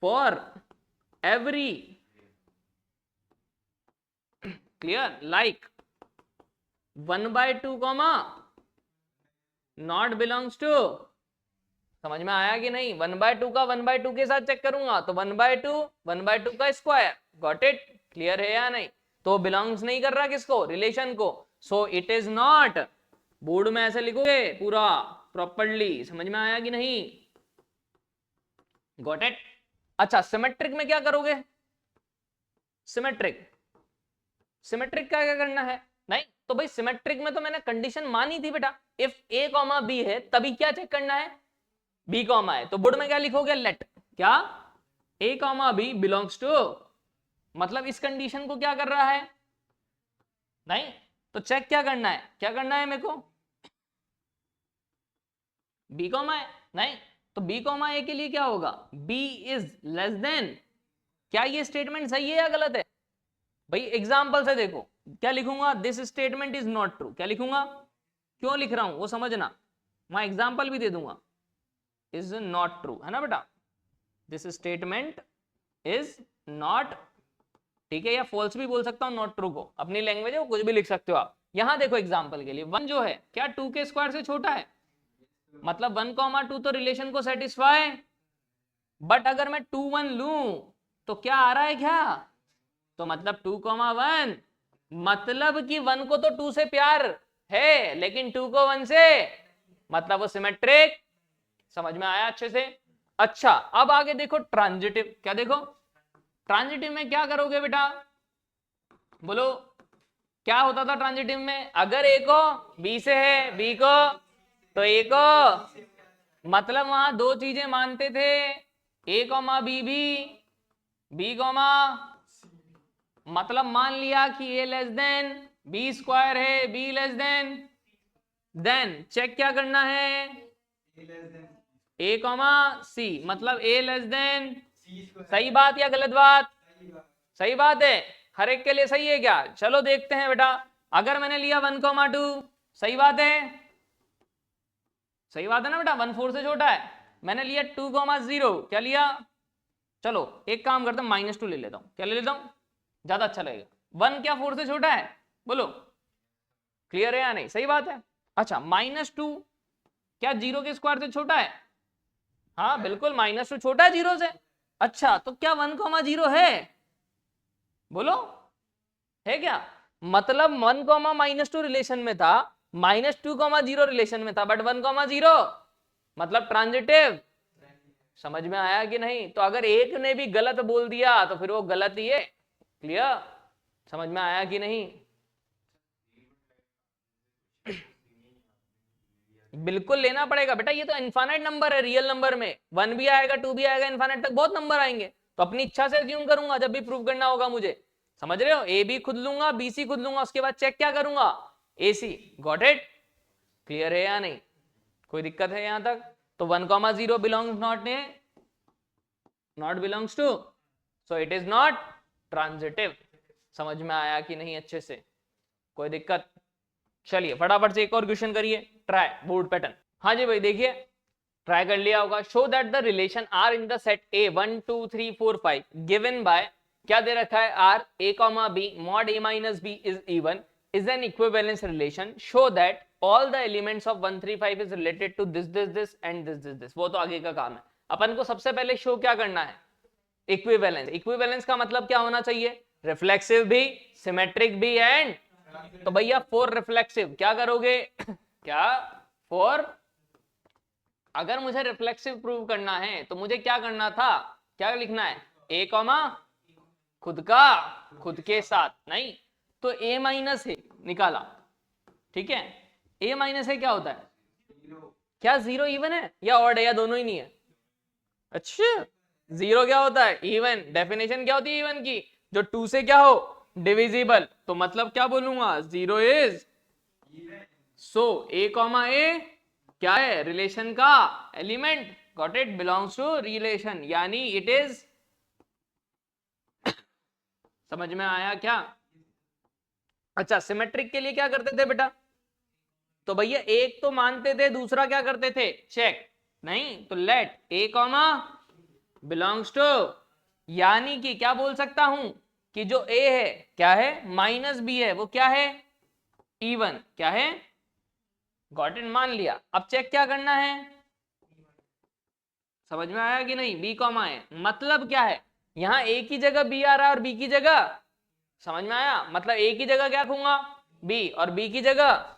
S1: For every, clear, like 1/2 comma not belongs to, समझ में आया कि नहीं? 1/2 का 1/2 के साथ चेक करूंगा तो 1/2 का स्क्वायर, गॉट इट? क्लियर है या नहीं? तो बिलोंग्स नहीं कर रहा किसको, रिलेशन को, सो इट इज नॉट। बोर्ड में ऐसे लिखोगे पूरा प्रॉपर्ली, समझ में आया कि नहीं? Got it? अच्छा सिमेट्रिक में क्या करोगे? सिमेट्रिक सिमेट्रिक का क्या करना है? नहीं तो भाई सिमेट्रिक में तो मैंने कंडीशन मानी थी बेटा, इफ ए कॉमा बी है तभी क्या चेक करना है, बी कॉमा है, तो बोर्ड में क्या लिखोगे, लेट क्या A comma B belongs to, मतलब इस कंडीशन को क्या कर रहा है, नहीं तो चेक क्या करना है, क्या करना है मेरे को, बी कॉमा है, नहीं तो बी कॉमा ए के लिए क्या होगा, बी इज लेस देन, क्या ये स्टेटमेंट सही है या गलत है? भाई एग्जाम्पल से देखो, क्या लिखूंगा, this statement is not true, क्या लिखूंगा, क्यों लिख रहा हूं वो समझना, वहां एग्जाम्पल भी दे दूंगा, इज नॉट ट्रू, है ना बेटा, दिस स्टेटमेंट इज नॉट, ठीक है, या फॉल्स भी बोल सकता हूं नॉट ट्रू को, अपनी लैंग्वेज है वो कुछ भी लिख सकते हो आप। यहां देखो एग्जाम्पल के लिए 1 जो है क्या 2 के स्क्वायर से छोटा है, मतलब 1,2 तो रिलेशन को सेटिस्फाई, बट अगर मैं 2,1 लूं तो क्या आ रहा है क्या, तो मतलब 2,1 मतलब कि 1 को तो 2 से प्यार है लेकिन 2 को 1 से, मतलब वो सिमेट्रिक, समझ में आया अच्छे से? अच्छा अब आगे देखो ट्रांजिटिव, क्या देखो ट्रांजिटिव में क्या करोगे बेटा, बोलो क्या होता था ट्रांजिटिव में, अगर ए को बी से है, बी को तो ए को, मतलब वहां 2 चीजें मानते थे, ए कॉमा बी भी, बी कॉमा, मतलब मान लिया कि ए लेस देन बी स्क्वायर है, बी लेस देन चेक क्या करना है, ए कॉमा सी, मतलब ए लेस देन, सही बात या गलत बात, सही बात है, हर एक के लिए सही है क्या, चलो देखते हैं बेटा, अगर मैंने लिया 1,2 सही बात है, सही बात है ना बेटा, 1 4 से छोटा है, मैंने लिया 2,0, क्या लिया, चलो एक काम करता हूं -2 ले लेता हूं, क्या ले लेता हूं, ज्यादा अच्छा लगेगा, 1 क्या 4 से छोटा है, बोलो क्लियर है या नहीं? सही बात है। अच्छा -2 क्या 0 के स्क्वायर से छोटा है? हाँ बिल्कुल, -2 छोटा है 0 से। अच्छा तो क्या 1,0 है? बोलो है क्या? मतलब 1,-2 रिलेशन में था, -2,0 रिलेशन में था, बट 1,0 मतलब ट्रांजिटिव। समझ में आया कि नहीं? तो अगर एक ने भी गलत बोल दिया तो फिर वो गलत ही है। क्लियर? समझ में आया कि नहीं? बिल्कुल लेना पड़ेगा बेटा, ये तो इनफाइनाइट नंबर है। रियल नंबर में 1 भी आएगा, 2 भी आएगा, इनफाइनाइट तक बहुत नंबर आएंगे। तो अपनी इच्छा से अज्यूम करूंगा जब भी प्रूव करना होगा मुझे। समझ रहे हो? ए बी खुद लूंगा, बी सी खुद लूंगा, उसके बाद चेक क्या करूंगा? A C. Got it? Clear है या नहीं? कोई दिक्कत है यहां तक? तो 1,0 belongs not belongs to, so it is not transitive. समझ में आया कि नहीं अच्छे से? कोई दिक्कत? चलिए फटाफट से एक और क्वेश्चन करिए, ट्राई बोर्ड पैटर्न। हाँ जी भाई देखिए, ट्राई कर लिया होगा। Show that the relation R in the set A 1 2 3 4 5 given by, क्या दे रखा है? R A comma B mod A minus B is even is an equivalence relation. Show that all the elements of 1 3 5 is related to this this this and this this this. वो तो आगे का काम है। अपन को सबसे पहले शो क्या करना है? इक्विवेलेंस। इक्विवेलेंस का मतलब क्या होना चाहिए? रिफ्लेक्सिव भी, सिमेट्रिक भी एंड, तो भैया फॉर रिफ्लेक्सिव क्या करोगे? क्या? फॉर, अगर मुझे रिफ्लेक्सिव प्रूव करना है तो मुझे क्या करना था? क्या लिखना है? ए कॉमा खुद का खुद के साथ, नहीं तो ए माइनस है निकाला। ठीक है, ए माइनस है क्या होता है? क्या 0 इवन है या ऑड है या दोनों ही नहीं है? अच्छा 0 क्या होता है? इवन। डेफिनेशन क्या होती है इवन की? जो 2 से क्या हो? डिविजिबल। तो मतलब क्या बोलूंगा? 0 इज, सो ए कॉमा ए क्या है? रिलेशन का element. Got it? Belongs to relation, यानी इट इज। समझ में आया क्या? अच्छा सिमेट्रिक के लिए क्या करते थे बेटा? तो भैया एक तो मानते थे, दूसरा क्या करते थे? चेक। नहीं तो let A comma belongs to, यानी कि क्या बोल सकता हूं कि जो ए है क्या है? माइनस बी है, वो क्या है? इवन। क्या है? Got it? मान लिया। अब चेक क्या करना है? समझ में आया कि नहीं? बी कॉमा है मतलब क्या है? यहां ए की जगह बी आ रहा है और बी की जगह, समझ में आया? मतलब ए की जगह क्या रखूंगा? बी, और बी की जगह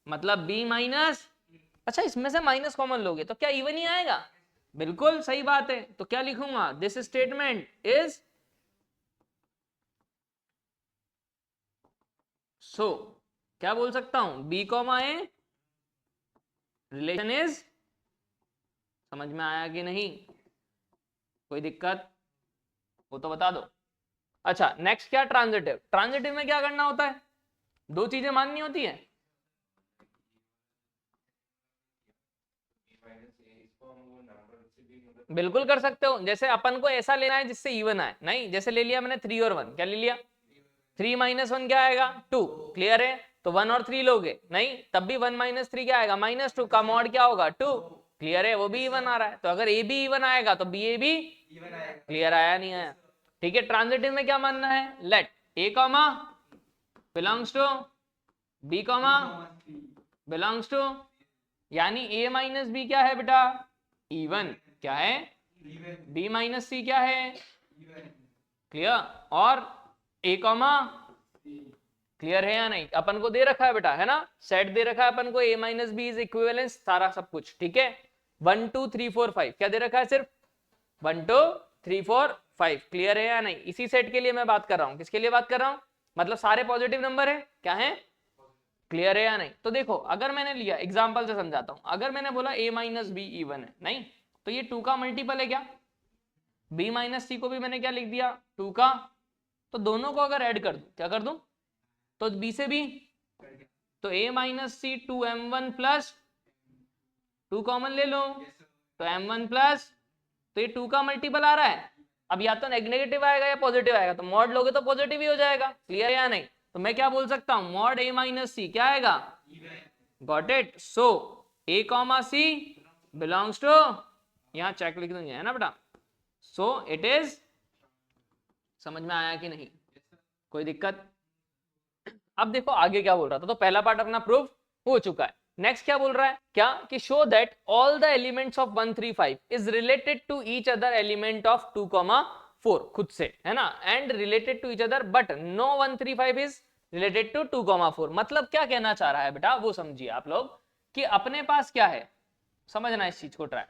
S1: मतलब बी माइनस। अच्छा इसमें से माइनस कॉमन लोगे तो क्या इवन ही आएगा? बिल्कुल सही बात है। तो क्या लिखूंगा? दिस स्टेटमेंट इज सो, क्या बोल सकता हूं? B comma A relation is. समझ में आया कि नहीं? कोई दिक्कत वो तो बता दो। अच्छा नेक्स्ट क्या? ट्रांजिटिव। ट्रांजिटिव में क्या करना होता है? दो चीजें माननी होती है। बिल्कुल कर सकते हो। जैसे अपन को ऐसा लेना है जिससे इवन आए, नहीं जैसे ले लिया मैंने 3 और 1, क्या ले लिया? 3 माइनस 1 क्या आएगा? 2। क्लियर है? तो 1 और 3 लोगे, नहीं तब भी 1 माइनस 3 क्या आएगा? -2 का मॉड क्या होगा? 2। क्लियर है? वो भी इवन आ रहा है। तो अगर ए भी इवन आएगा तो बी ए भी क्लियर। आया नहीं आया? ठीक है। ट्रांजिटिव में क्या मानना है? Let A comma belongs to B comma belongs to, यानी ए माइनस बी क्या है बेटा? इवन। क्या है? बी माइनस सी क्या है? क्लियर? और ए कॉमा क्लियर है या नहीं? अपन को दे रखा है बेटा, है ना? सेट दे रखा है अपन को, ए माइनस बी इज इक्विवेलेंस, सारा सब कुछ ठीक है। 1 2 3 4 5 क्या दे रखा है? सिर्फ 1 2 3 4 5। क्लियर है या नहीं? इसी सेट के लिए मैं बात कर रहा हूं। किसके लिए बात कर रहा हूं? मतलब सारे पॉजिटिव नंबर है, क्या है? क्लियर है या नहीं? तो देखो अगर मैंने लिया, एग्जांपल से समझाता हूं, अगर मैंने बोला a माइनस बी इवन है, नहीं तो ये 2 का मल्टीपल है क्या? b माइनस सी को भी मैंने क्या लिख दिया? 2 का। तो दोनों को अगर ऐड कर दूं, क्या कर दूं? तो b से b, तो a minus C 2m1 plus 2 common ले लो, तो m1 प्लस, तो ये 2 का मल्टीपल आ रहा है। अब या तो नेगेटिव आएगा या पॉजिटिव आएगा, तो मॉड लोगे तो पॉजिटिव ही हो जाएगा। क्लियर या नहीं? तो मैं क्या बोल सकता हूं? मॉड a माइनस सी क्या आएगा? Got it? So A comma C belongs to, यहां चेक लिख दूंगे, है ना बेटा? So it is. समझ में आया कि नहीं? कोई दिक्कत? अब देखो आगे क्या बोल रहा था, तो पहला पार्ट अपना प्रूव हो चुका है। नेक्स्ट क्या बोल रहा है, क्या कि show that all the elements of 135 is related to each other element of 2,4 खुद से, है ना, and related to each other but no 135 is related to 2,4। मतलब क्या कहना चाह रहा है बेटा वो समझिए आप लोग, कि अपने पास क्या है, समझना इस चीज को ट्राई,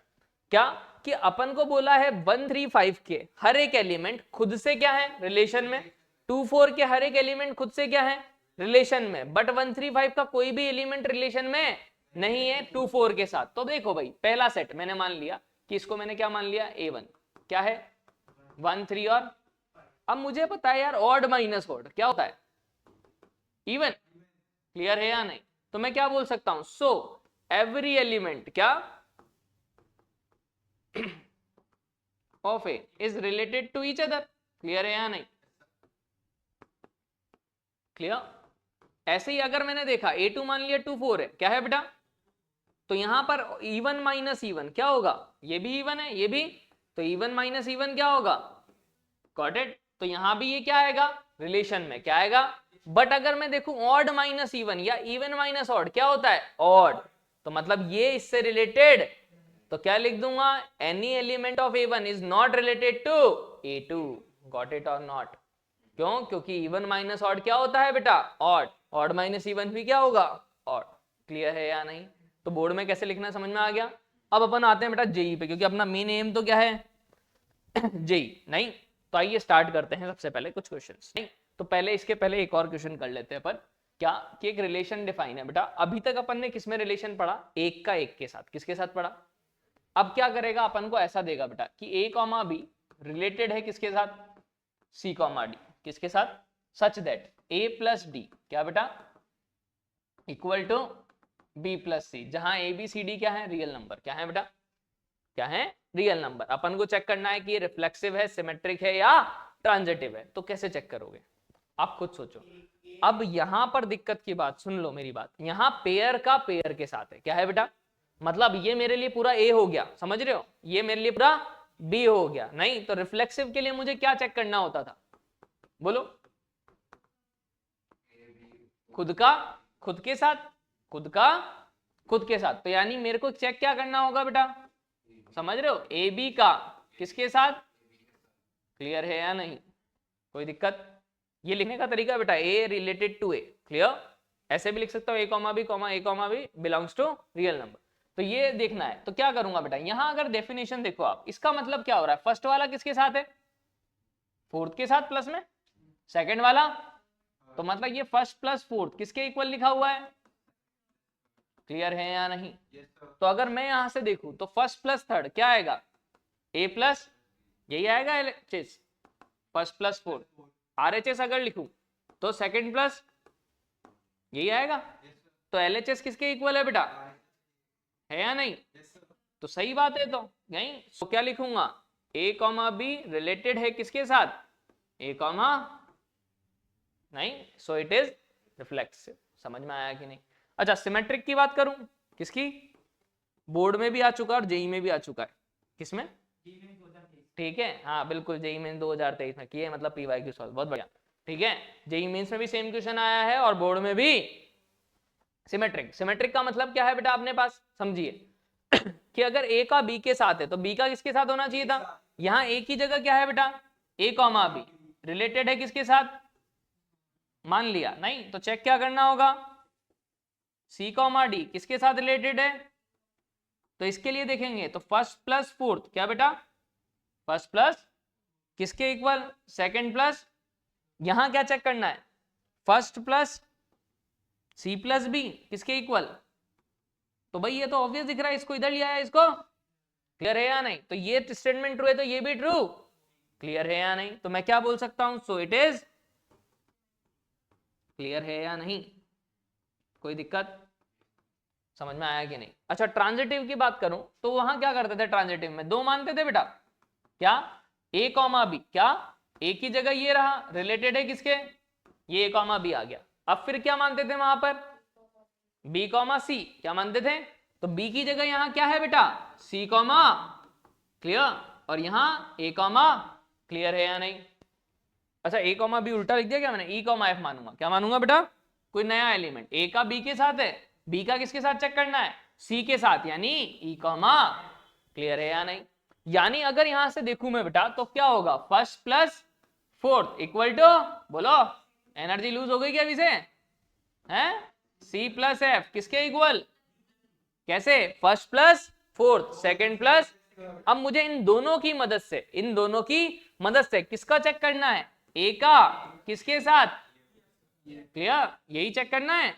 S1: क्या कि अपन को बोला है 135 के हर एक एलिमेंट खुद से क्या है रिलेशन में, 24 के हर एक एलिमेंट खुद से क्या है रिलेशन में, बट 135 का कोई भी एलिमेंट रिलेशन में नहीं है 24 के साथ। तो देखो भाई पहला सेट मैंने मान लिया कि इसको मैंने क्या मान लिया, A1 क्या है 1 3, और अब मुझे पता है यार ऑड माइनस ऑड क्या होता है, इवन। क्लियर है या नहीं, तो मैं क्या बोल सकता हूं, सो एवरी एलिमेंट क्या of A is related to each other. Clear है या नहीं, क्लियर। ऐसे ही अगर मैंने देखा A2 मान लिया 2 4 है, क्या है बेटा, तो यहां पर E1 माइनस E1 क्या होगा, ये भी E1 है ये भी, तो E1 माइनस E1 क्या होगा, गॉट इट। तो यहां भी ये क्या आएगा रिलेशन में, क्या आएगा, बट अगर मैं देखूं ऑड माइनस E1 या इवन माइनस ऑड क्या होता है ऑड, तो मतलब ये इससे रिलेटेड, तो क्या लिख दूंगा, any element of A1 is not related to A2। Got it or not, क्यों, क्योंकि इवन माइनस ऑड क्या होता है बेटा ऑड, ऑड माइनस इवन भी क्या होगा ऑड। क्लियर है या नहीं, तो बोर्ड में कैसे लिखना समझ में आ गया। अब अपन आते हैं बेटा जेई पे, क्योंकि अपना मेन एम तो क्या है जेई, नहीं तो आइए स्टार्ट करते हैं सबसे पहले कुछ क्वेश्चंस। नहीं तो पहले इसके पहले एक और क्वेश्चन कर लेते हैं अपन, क्या कि एक रिलेशन डिफाइन है बेटा। अभी तक अपन ने किसमें रिलेशन पढ़ा, एक का एक के साथ, किसके साथ पढ़ा। अब क्या करेगा, अपन को ऐसा देगा बेटा कि A कॉमा बी रिलेटेड है किसके साथ, C कॉमा डी किसके साथ, such that A plus D क्या बेटा इक्वल टू B प्लस सी, जहां A B C D क्या है रियल नंबर, क्या है बेटा क्या है रियल नंबर। अपन को चेक करना है कि ये रिफ्लेक्सिव है, सिमेट्रिक है या ट्रांजिटिव है। तो कैसे चेक करोगे आप खुद सोचो। अब यहां पर दिक्कत की बात सुन लो मेरी बात, यहां पेयर का पेयर के साथ है, क्या है बेटा, मतलब ये मेरे लिए पूरा A हो गया, समझ रहे हो, ये मेरे लिए पूरा B हो गया। नहीं तो रिफ्लेक्सिव के लिए मुझे क्या चेक करना होता था, बोलो, खुद का खुद के साथ, खुद का खुद के साथ। तो यानी मेरे को चेक क्या करना होगा बेटा, समझ रहे हो, ए बी का किसके साथ। क्लियर है या नहीं, कोई दिक्कत। ये लिखने का तरीका बेटा A related to A, clear. ऐसे भी लिख सकता हूं A comma B belongs to real number. तो ये देखना है, तो क्या करूंगा बेटा, यहां अगर डेफिनेशन देखो आप, इसका मतलब क्या हो रहा है, फर्स्ट वाला किसके साथ है, फोर्थ के साथ प्लस में सेकंड वाला, तो मतलब ये फर्स्ट प्लस फोर्थ किसके इक्वल लिखा हुआ है। क्लियर है या नहीं, तो अगर मैं यहां से देखूं तो फर्स्ट प्लस थर्ड क्या आएगा, ए प्लस यही आएगा LHS, first plus fourth. RHS अगर लिखूं तो सेकंड प्लस यही आएगा। तो LHS किसके इक्वल है बेटा, है या नहीं, तो सही बात है। तो यही तो क्या लिखूंगा, A कॉमा बी रिलेटेड है किसके साथ, A कॉमा नहीं, सो इट इज रिफ्लेक्सिव। समझ में आया कि नहीं। अच्छा सिमेट्रिक की बात करूं, किसकी, बोर्ड में भी आ चुका है और जेई में भी आ चुका है, किसमें, ठीक है, हाँ बिल्कुल जेई मेन 2023 में किए, मतलब PYQ सॉल्व, बहुत बढ़िया, ठीक है। जेई मेंस में भी सेम क्वेश्चन आया है और बोर्ड में भी सिमेट्रिक। सिमेट्रिक का मतलब क्या है बेटा अपने पास, समझिए कि अगर A का B के साथ है तो B का किसके साथ होना चाहिए था, यहाँ A की जगह क्या है बेटा A कॉमा B रिलेटेड है किसके साथ, मान लिया, नहीं तो चेक क्या करना होगा, C कॉमा D किसके साथ रिलेटेड है। तो इसके लिए देखेंगे तो फर्स्ट प्लस फोर्थ क्या बेटा, फर्स्ट प्लस किसके इक्वल, सेकंड प्लस, यहां क्या चेक करना है, first plus C plus B किसके इक्वल। तो भाई ये तो ऑब्वियस दिख रहा है, इसको इधर लिया है, इसको। क्लियर है या नहीं, तो ये स्टेटमेंट ट्रू है तो ये भी ट्रू। क्लियर है या नहीं, तो मैं क्या बोल सकता हूं, सो इट इज। क्लियर है या नहीं, कोई दिक्कत, समझ में आया कि नहीं। अच्छा ट्रांजिटिव की बात करूं तो वहां क्या करते थे, ट्रांजिटिव में दो मानते थे बेटा, क्या A कॉमा बी, क्या A की जगह ये रहा रिलेटेड है किसके, ये A कॉमा बी आ गया। अब फिर क्या मानते थे वहां पर, B कॉमा सी क्या मानते थे, तो B की जगह यहां क्या है बेटा C कॉमा, क्लियर, और यहां A कॉमा, क्लियर है या नहीं। अच्छा A कॉमा बी उल्टा लिख दिया क्या मैंने, E कॉमा F मानूंगा, क्या मानूंगा बेटा कोई नया एलिमेंट, ए का बी के साथ है, बी का किसके साथ चेक करना है, सी के साथ, यानी ई कॉमा। क्लियर है या नहीं? यानी अगर यहां से देखूं मैं बेटा तो क्या होगा, first plus fourth equal to, बोलो एनर्जी लूज हो गई क्या अभी से, हैं? सी प्लस एफ किसके इक्वल, कैसे, first plus fourth, second plus. अब मुझे इन दोनों की मदद से, इन दोनों की मदद से किसका चेक करना है, ए का किसके साथ, क्लियर, यही चेक करना है।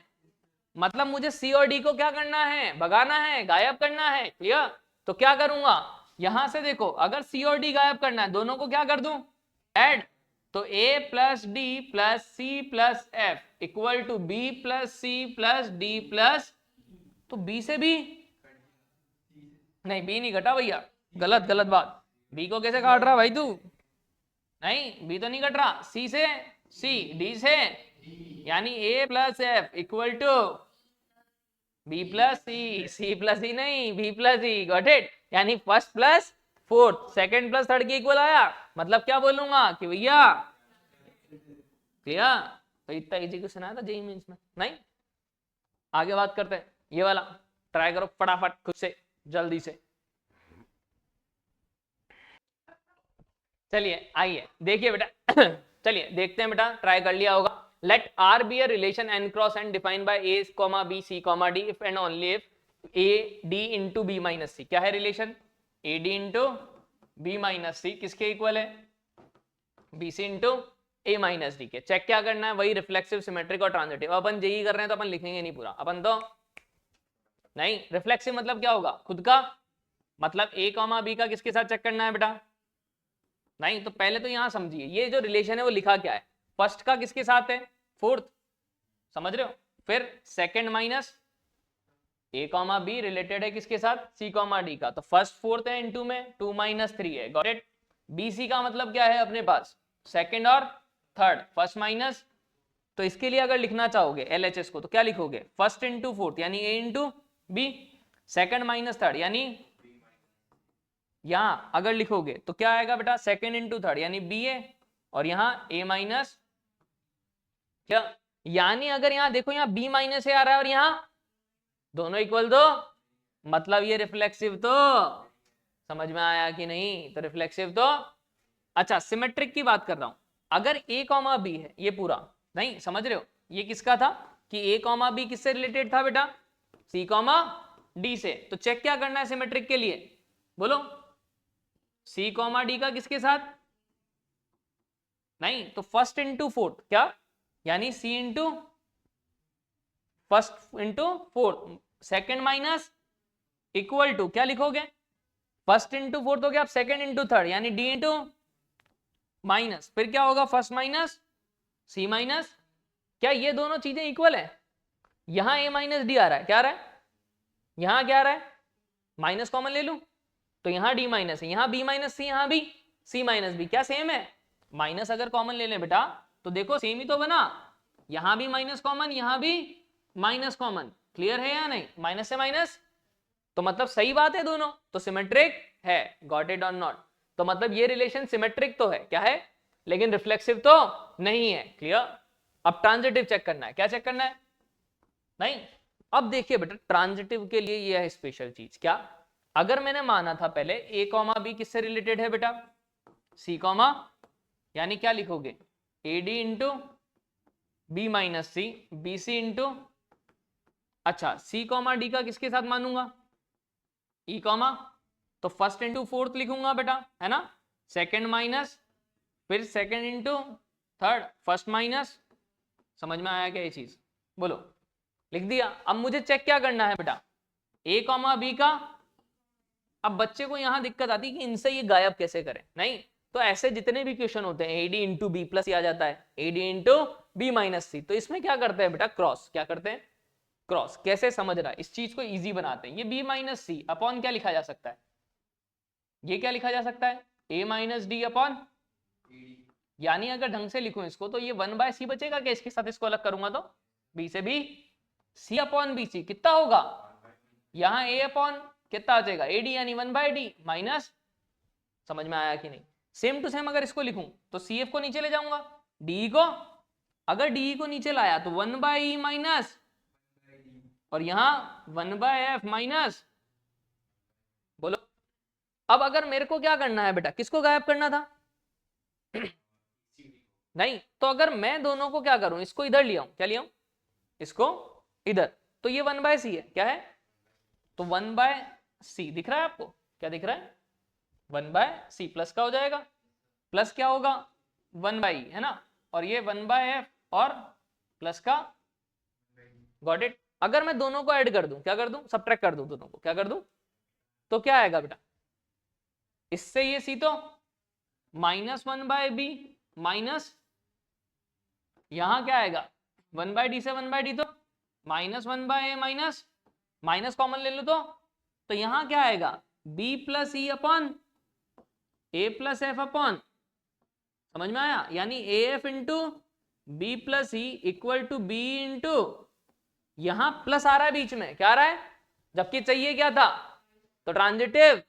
S1: मतलब मुझे सी और डी को क्या करना है, भगाना है, गायब करना है। क्लियर? तो क्या करूंगा, यहां से देखो, अगर सी और डी गायब करना है, दोनों को क्या कर दूं, ऐड। तो A plus D plus C plus F equal to B plus C plus D plus, तो बी से बी नहीं, बी नहीं घटा भैया, गलत गलत बात। बी को कैसे काट रहा भाई तू, नहीं बी तो नहीं कट रहा, सी से सी, डी से, यानी A plus F equal to B plus C, C plus C नहीं, B plus C, got it. यानी first plus fourth, second plus third के इक्वल आया। मतलब क्या बोलूंगा कि भैया, क्लियर? तो इतना इजी क्वेश्चन आया था जेईई मेंस में, नहीं? आगे बात करते हैं, ये वाला ट्राई करो फटाफट खुद से, जल्दी से। चलिए आइए देखिए बेटा चलिए देखते हैं बेटा, ट्राई कर लिया होगा। Let R be a relation n cross n defined by a, b, c, d if and only if a d into b minus c। क्या है relation, a d into b minus c किसके equal है, b c into a minus d के। Check क्या करना है, वही reflexive, symmetric और ट्रांजिटिव। अपन जेई कर रहे हैं तो अपन लिखेंगे नहीं पूरा, अपन तो नहीं। रिफ्लेक्सिव मतलब क्या होगा, खुद का, मतलब a, b का किसके साथ चेक करना है बेटा, नहीं। तो पहले तो यहां समझिए, ये जो रिलेशन है वो लिखा क्या है, फर्स्ट का किसके साथ है, फोर्थ, समझ रहे हो। फिर second minus A comma be related है किसके साथ, सी कॉमा डी का। तो फर्स्ट फोर्थ है इनटू में 2 माइनस 3 है, गॉट इट। बी सी का मतलब क्या है अपने पास, सेकंड और थर्ड, फर्स्ट माइनस। तो इसके लिए अगर लिखना चाहोगे एलएचएस को तो क्या लिखोगे, फर्स्ट इंटू फोर्थ यानी A into B, second minus third यानी, यहां अगर लिखोगे तो क्या आएगा बेटा, सेकंड इंटू थर्ड यानी बी ए, और यहां ए माइनस, क्या, यानी अगर यहां देखो, यहां बी माइनस ए आ रहा है और यहां दोनों इक्वल, दो मतलब ये रिफ्लेक्सिव। तो समझ में आया कि नहीं, तो रिफ्लेक्सिव तो। अच्छा सिमेट्रिक की बात कर रहा हूं, अगर ए कॉमा बी है ये पूरा, नहीं समझ रहे हो, ये किसका था कि ए कॉमा बी किससे रिलेटेड था बेटा, सी कॉमा डी से। तो चेक क्या करना है सिमेट्रिक के लिए, बोलो, सी कॉमा डी का किसके साथ, नहीं तो फर्स्ट इंटू फोर्थ, क्या, यानी C into first into fourth, second minus equal to, क्या लिखोगे, फर्स्ट इंटू फोर्थ हो गया, अब सेकेंड इंटू थर्ड यानी डी इंटू माइनस, फिर क्या होगा, फर्स्ट माइनस सी माइनस। क्या ये दोनों चीजें इक्वल है, यहां ए माइनस डी आ रहा है, क्या आ रहा है, यहां क्या आ रहा है, माइनस कॉमन ले लूं तो यहां डी माइनस है, यहां बी माइनस सी, यहां भी सी माइनस बी, क्या सेम है, माइनस अगर कॉमन ले लें बेटा तो देखो सेम ही तो बना, यहां भी माइनस कॉमन, यहां भी माइनस कॉमन। क्लियर है या नहीं, माइनस से माइनस, तो मतलब सही बात है दोनों, तो सिमेट्रिक है, गॉट इट और नॉट। तो मतलब ये रिलेशन सिमेट्रिक तो है, क्या है, लेकिन रिफ्लेक्सिव तो नहीं है। क्लियर? अब ट्रांजिटिव चेक करना है, क्या चेक करना है, नहीं। अब देखिए बेटा ट्रांजिटिव के लिए ये है स्पेशल चीज, क्या, अगर मैंने माना था पहले ए कॉमा बी किससे रिलेटेड है बेटा, सी कॉमा, यानी क्या लिखोगे, A D into B minus C, B C into, अच्छा सी कॉमा डी का किसके साथ मानूंगा, ई कॉमा, तो फर्स्ट इंटू फोर्थ लिखूंगा बेटा, है ना, सेकंड माइनस, फिर second into third, first minus. समझ में आया क्या ये चीज, बोलो, लिख दिया। अब मुझे चेक क्या करना है बेटा, ए कॉमा बी का। अब बच्चे को यहां दिक्कत आती है कि इनसे ये गायब कैसे करें, नहीं तो ऐसे जितने भी क्वेश्चन होते हैं एडी इंटू बी प्लस आ जाता है, एडी इंटू बी माइनस सी, तो इसमें क्या करते हैं बेटा, क्रॉस, क्या करते हैं, क्रॉस। कैसे समझ रहा है, इस चीज को इजी बनाते हैं। ये बी माइनस सी अपॉन क्या लिखा जा सकता है, ये क्या लिखा जा सकता है, ए माइनस डी अपॉन, यानी अगर ढंग से लिखूं इसको तो ये 1 बाय सी बचेगा क्या, इसके साथ इसको अलग करूंगा तो बी से बी, सी अपॉन बी सी कितना होगा, यहां ए अपॉन कितना आ जाएगा, एडी यानी 1 बाय डी माइनस। समझ में आया कि नहीं, सेम टू सेम अगर इसको लिखूं तो सी एफ को नीचे ले जाऊंगा, डी को अगर डी को नीचे लाया तो 1/e माइनस, और यहां 1/f माइनस। बोलो अब अगर मेरे को क्या करना है बेटा, किसको गायब करना था? नहीं, तो अगर मैं दोनों को क्या करूं, इसको इधर ले आऊं, क्या ले आऊं, इसको इधर, तो ये 1/c है, क्या है, तो 1/c दिख रहा है आपको, क्या दिख रहा है, 1/c प्लस का हो जाएगा, प्लस क्या होगा 1/e है ना, और ये 1/f और प्लस का, गॉट इट। अगर मैं दोनों को ऐड कर दूं, क्या कर दूं, सब्ट्रैक्ट कर दूं दोनों को, क्या कर दूं, तो क्या आएगा बेटा, इससे ये सी तो -1/b माइनस, यहां क्या आएगा 1/d से 1/d तो -1/a माइनस, माइनस कॉमन ले लो तो यहां क्या आएगा b plus E upon a plus F upon, समझ में आया, यानी A F into B plus E equal to B into, यहां प्लस आ रहा है बीच में, क्या आ रहा है, जबकि चाहिए क्या था, तो ट्रांजिटिव।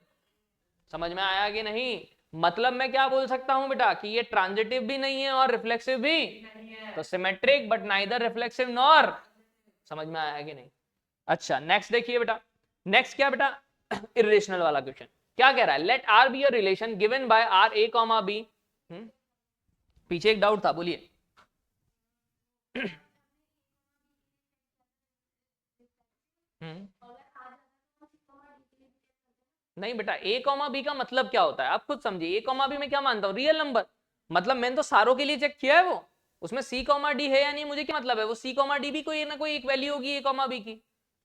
S1: समझ में आया कि नहीं, मतलब मैं क्या बोल सकता हूं बेटा कि ये ट्रांजिटिव भी नहीं है और रिफ्लेक्सिव भी नहीं है, तो symmetric but neither reflexive nor, समझ में आया कि नहीं। अच्छा नेक्स्ट देखिए बेटा, नेक्स्ट क्या बेटा, इरेशनल वाला क्वेश्चन क्या कह रहा है, let R be a relation given by R A comma B. पीछे एक डाउट था, बोलिए। नहीं बेटा, ए कॉमा बी का मतलब क्या होता है आप खुद समझिए, ए कॉमा बी में क्या मानता हूँ, रियल नंबर, मतलब मैंने तो सारों के लिए चेक किया है, वो उसमें सी कॉमा डी है या नहीं, मुझे क्या मतलब है, वो सी कॉमा डी भी कोई ना कोई एक वैल्यू होगी ए कॉमा बी की,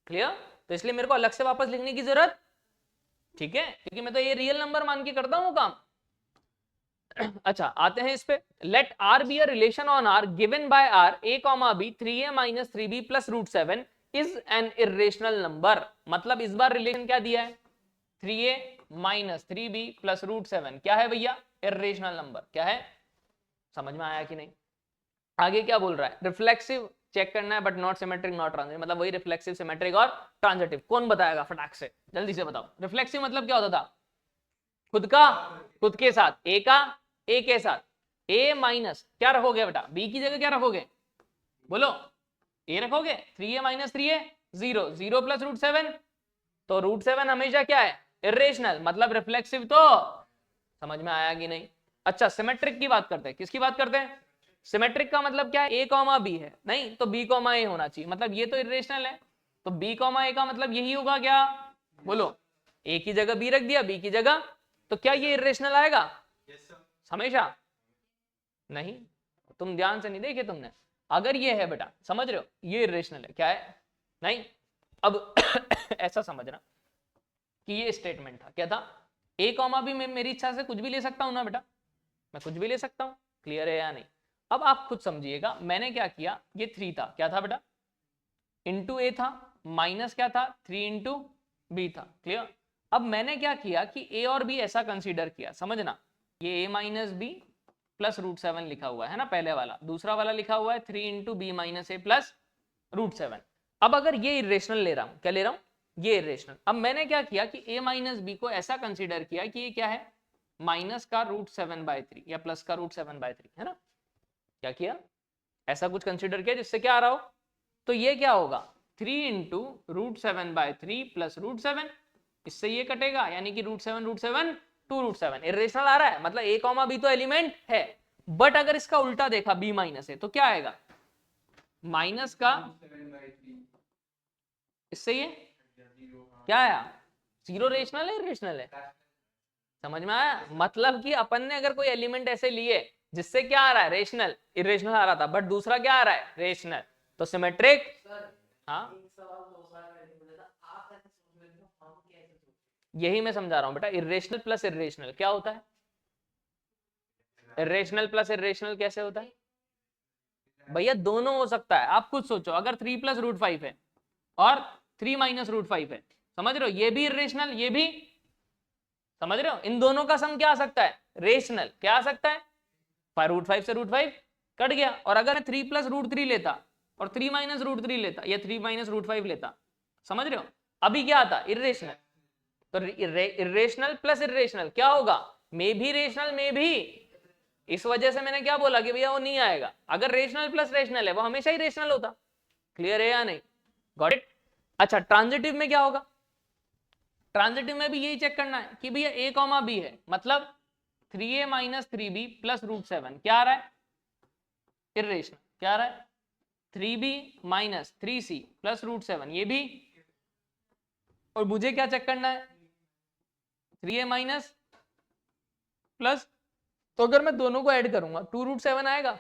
S1: क्लियर, तो इसलिए मेरे को अलग से वापस लिखने की जरूरत, ठीक है, क्योंकि मैं तो ये रियल नंबर मान के करता हूँ काम। अच्छा आते हैं इस पे, let R be a relation on R given by R A comma B 3a minus 3b plus √7 is an irrational number, मतलब इस बार रिलेशन क्या दिया है, 3a माइनस 3b प्लस √7, क्या है भैया, इरेशनल नंबर, क्या है, समझ में आया कि नहीं। आगे क्या बोल रहा है, रिफ्लेक्सिव चेक करना है but not symmetric not transitive, मतलब वही रिफ्लेक्सिव सिमेट्रिक और ट्रांजिटिव, कौन बताएगा फटाक से, जल्दी से बताओ। रिफ्लेक्सिव मतलब क्या होता था, खुद का खुद के साथ, ए का ए के साथ, ए माइनस क्या रखोगे बेटा, बी की जगह क्या रखोगे, बोलो, ए रखोगे, 3a माइनस 3a 0 0 प्लस √7, तो √7 हमेशा क्या है, इरेशनल, मतलब रिफ्लेक्सिव, तो समझ में आया कि नहीं। अच्छा सिमेट्रिक की बात करते हैं, किसकी बात करते हैं, सिमेट्रिक का मतलब क्या है, ए कॉमा बी है, नहीं तो बी कॉमा ए होना चाहिए, मतलब ये तो इरेशनल है, तो बी कॉमा ए का मतलब यही होगा क्या, बोलो, ए की जगह बी रख दिया, बी की जगह, तो क्या ये इरेशनल आएगा, हमेशा नहीं, तुम ध्यान से नहीं देखे तुमने, अगर ये है बेटा, समझ रहे हो, ये इरेशनल है, क्या है, नहीं, अब ऐसा समझना कि ये स्टेटमेंट था, क्या था, ए कॉमा बी में मेरी इच्छा से कुछ भी ले सकता हूं ना बेटा, मैं कुछ भी ले सकता हूं, क्लियर है या नहीं। अब आप खुद समझिएगा, मैंने क्या किया, ये 3 था, क्या था बेटा, इंटू ए था, माइनस क्या था 3 इंटू बी था, क्लियर। अब मैंने क्या किया कि ए और बी ऐसा कंसीडर किया, समझना, ये a माइनस बी प्लस √7 लिखा हुआ है ना पहले वाला, दूसरा वाला लिखा हुआ है 3 इंटू बी माइनस ए प्लस √7। अब अगर ये इरेशनल ले रहा हूं, क्या ले रहा हूं, ये इरेशनल, अब मैंने क्या किया कि a माइनस बी को ऐसा कंसीडर किया कि ये क्या है, माइनस का √7/3 या प्लस का √7/3 है ना, क्या किया, ऐसा कुछ कंसीडर किया जिससे क्या आ रहा हो, तो ये क्या होगा 3 इंटू √7/3 प्लस √7, इससे ये कटेगा, यानी कि √7 2√7, इरेशनल आ रहा है, मतलब a कॉमा b तो एलिमेंट है, बट अगर इसका उल्टा देखा b माइनस है तो क्या आएगा, माइनस का, इससे ये क्या आया, 0 रेशनल है, इरेशनल है, समझ में आया, मतलब कि अपन ने अगर कोई एलिमेंट ऐसे लिए जिससे क्या आ रहा है, रेशनल, इरेशनल आ रहा था, बट दूसरा क्या आ रहा है, रेशनल, तो सिमेट्रिक। हाँ यही मैं समझा रहा हूं बेटा, इरेशनल प्लस इरेशनल क्या होता है, इरेशनल प्लस इरेशनल कैसे होता है भैया, दोनों हो सकता है, आप खुद सोचो, अगर 3 प्लस √5 है और 3 माइनस √5 है, समझ रहे हो, ये भी इरेशनल, ये भी, समझ रहे हो, इन दोनों का सम क्या आ सकता है, रेशनल, क्या आ सकता है, √5 से √5 कट गया, और अगर 3 प्लस √3 लेता और 3 माइनस √3 लेता या 3 माइनस √5 लेता, समझ रहे हो, अभी क्या आता, इरेशनल, तो इरेशनल प्लस इरेशनल क्या होगा, मे भी रेशनल, मे भी इस वजह से मैंने क्या बोला कि भैया वो नहीं आएगा। अगर रेशनल प्लस रेशनल है वो हमेशा ही रेशनल होता। क्लियर है या नहीं? Got it? अच्छा, ट्रांजिटिव में क्या होगा? ट्रांजिटिव में भी यही चेक करना है कि भैया a कॉमा b है, मतलब 3a माइनस 3b प्लस √7 क्या आ रहा है? इर्रेशनल। क्या आ रहा है? 3b माइनस 3c प्लस √7, ये भी। और मुझे क्या चेक करना है? 3a माइनस प्लस, तो अगर मैं दोनों को ऐड करूंगा 2√7 आएगा।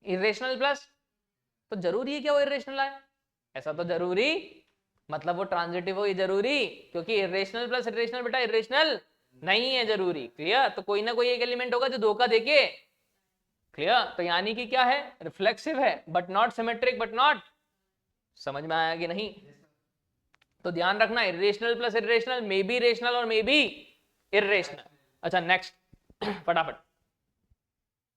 S1: इरेशनल प्लस, तो जरूरी है क्या वो इरेशनल आए? ऐसा तो जरूरी, मतलब वो ट्रांजिटिव हो, ये जरूरी, क्योंकि इरेशनल प्लस इरेशनल बेटा इरेशनल नहीं है जरूरी। क्लियर? तो कोई ना कोई एक एलिमेंट होगा जो धोखा देके। क्लियर? तो यानी कि क्या है? रिफ्लेक्सिव है but not symmetric but not. समझ में आया कि नहीं? तो ध्यान रखना, irrational plus irrational may be rational और मे बी इरेशनल। अच्छा नेक्स्ट फटाफट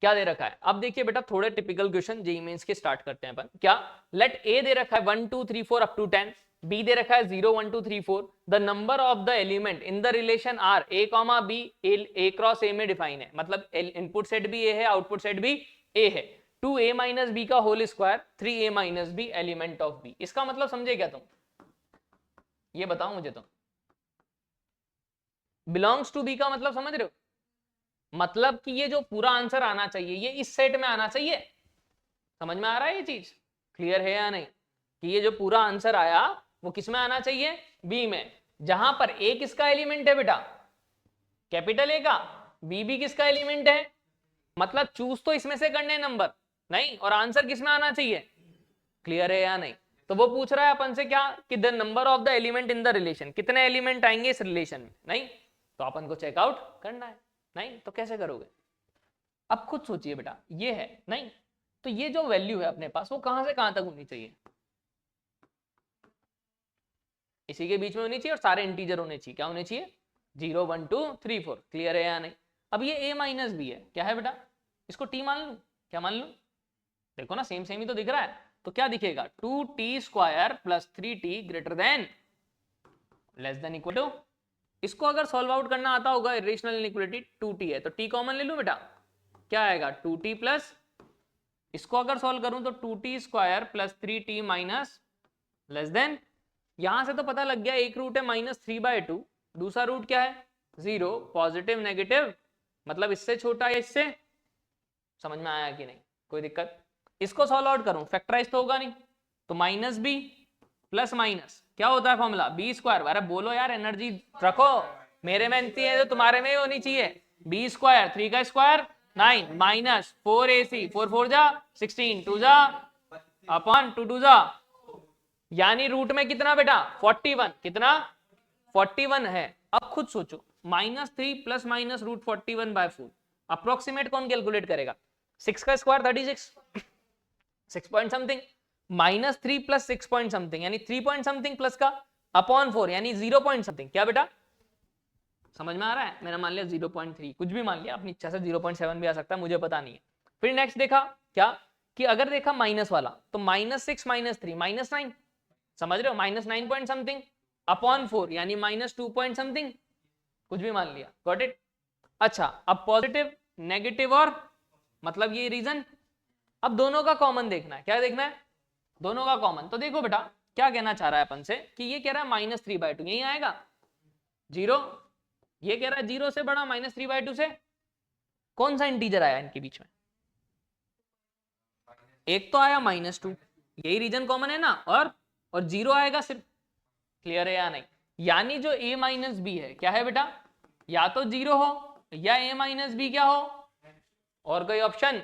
S1: क्या दे रखा है? अब देखिए बेटा थोड़े टिपिकल क्वेश्चन जेईई मेंस के स्टार्ट करते हैं अपन। क्या? लेट ए दे रखा है 1 2 3 4 अप टू 10, बी दे रखा है 0 1 2 3 4। The number of the element in the relation R A comma B A cross A में डिफाइन है, मतलब इनपुट सेट भी ए है आउटपुट सेट भी ए है। 2a माइनस बी का whole square 3a minus B element of B. इसका मतलब समझे क्या तुम? ये बताओ मुझे तुम। बिलोंग्स टू बी का मतलब समझ रहे हो? मतलब कि ये जो पूरा आंसर आना चाहिए ये इस सेट में आना चाहिए। समझ में आ रहा है ये चीज? क्लियर है या नहीं? कि ये जो पूरा आंसर आया वो किस में आना चाहिए? बी में, जहां पर ए किसका एलिमेंट है बेटा? कैपिटल ए का। बी भी किसका एलिमेंट है? मतलब चूज तो इसमें से करने नंबर नहीं, और आंसर किस में आना चाहिए? क्लियर है या नहीं? तो वो पूछ रहा है अपन से क्या कि the number of the element in the relation, कितने एलिमेंट आएंगे इस रिलेशन में। नहीं तो अपन को चेकआउट करना है। नहीं तो कैसे करोगे? अब खुद सोचिए बेटा, ये है नहीं तो ये जो वैल्यू है अपने पास वो कहां से कहां तक होनी चाहिए? इसी के बीच में होनी चाहिए और सारे इंटीजर होने चाहिए। क्या होने चाहिए? 0 1 2 3 4। क्लियर है या नहीं? अब ये a माइनस बी है, क्या है बेटा? इसको t मान लूं? क्या मान लूं? देखो ना सेम सेम ही तो दिख रहा है। तो क्या दिखेगा? 2t square plus 3t greater than less than equal to. इसको अगर सॉल्व आउट करना आता होगा, इरेशनल इनइक्वालिटी 2t है तो t कॉमन ले लूं बेटा, क्या आएगा? 2t प्लस, इसको अगर सॉल्व करूं तो 2t square plus 3t minus less than. यहां से तो पता लग गया एक रूट है -3/2, दूसरा रूट क्या है? 0। पॉजिटिव नेगेटिव मतलब इससे छोटा है इससे। समझ में आया कि नहीं? कोई दिक्कत? इसको सॉल्व आउट करूं, फैक्टराइज तो होगा नहीं, तो माइनस बी प्लस माइनस क्या होता है फॉर्मूला? B square. अरे बोलो यार, एनर्जी रखो, मेरे में इतनी है तो तुम्हारे में ही होनी चाहिए। बी स्क्वायर 3 का स्क्वायर 9 माइनस 4ac 4 4 जा 16 2 जा अपॉन 2 2 जा, यानी रूट में कितना बेटा? 41। कितना? 41 है। अब खुद सोचो, -3 प्लस माइनस √41/4 अप्रोक्सीमेट कौन कैलकुलेट करेगा? 6 का square 36, 6 point something, -3 plus 6 point something यानी 3 पॉइंट समथिंग प्लस का अपॉन 4 यानी 0 पॉइंट समथिंग। क्या बेटा समझ में आ रहा है? मैंने मान लिया 0.3, कुछ भी मान लिया अपनी इच्छा से, 0.7 भी आ सकता है, मुझे पता नहीं है। फिर नेक्स्ट देखा क्या कि अगर देखा माइनस वाला तो -6 -3 -9, समझ रहे हो? -9 पॉइंट समथिंग अपॉन 4 यानी -2 पॉइंट समथिंग, कुछ भी मान लिया। Got it? अच्छा अब पॉजिटिव नेगेटिव और मतलब ये रीजन, अब दोनों का कॉमन देखना है। क्या देखना है? दोनों का कॉमन। तो देखो बेटा क्या कहना चाह रहा है अपन से कि ये कह रहा है -3/2 यही आएगा 0, ये कह रहा है 0 से बड़ा -3/2 से। कौन सा इंटीजर आया इनके बीच में? एक तो आया -2, यही रीजन कॉमन है ना, और 0 आएगा सिर्फ। क्लियर है या नहीं? यानी जो a माइनस बी है क्या है बेटा? या तो 0 हो या a माइनस बी क्या हो, और कोई ऑप्शन?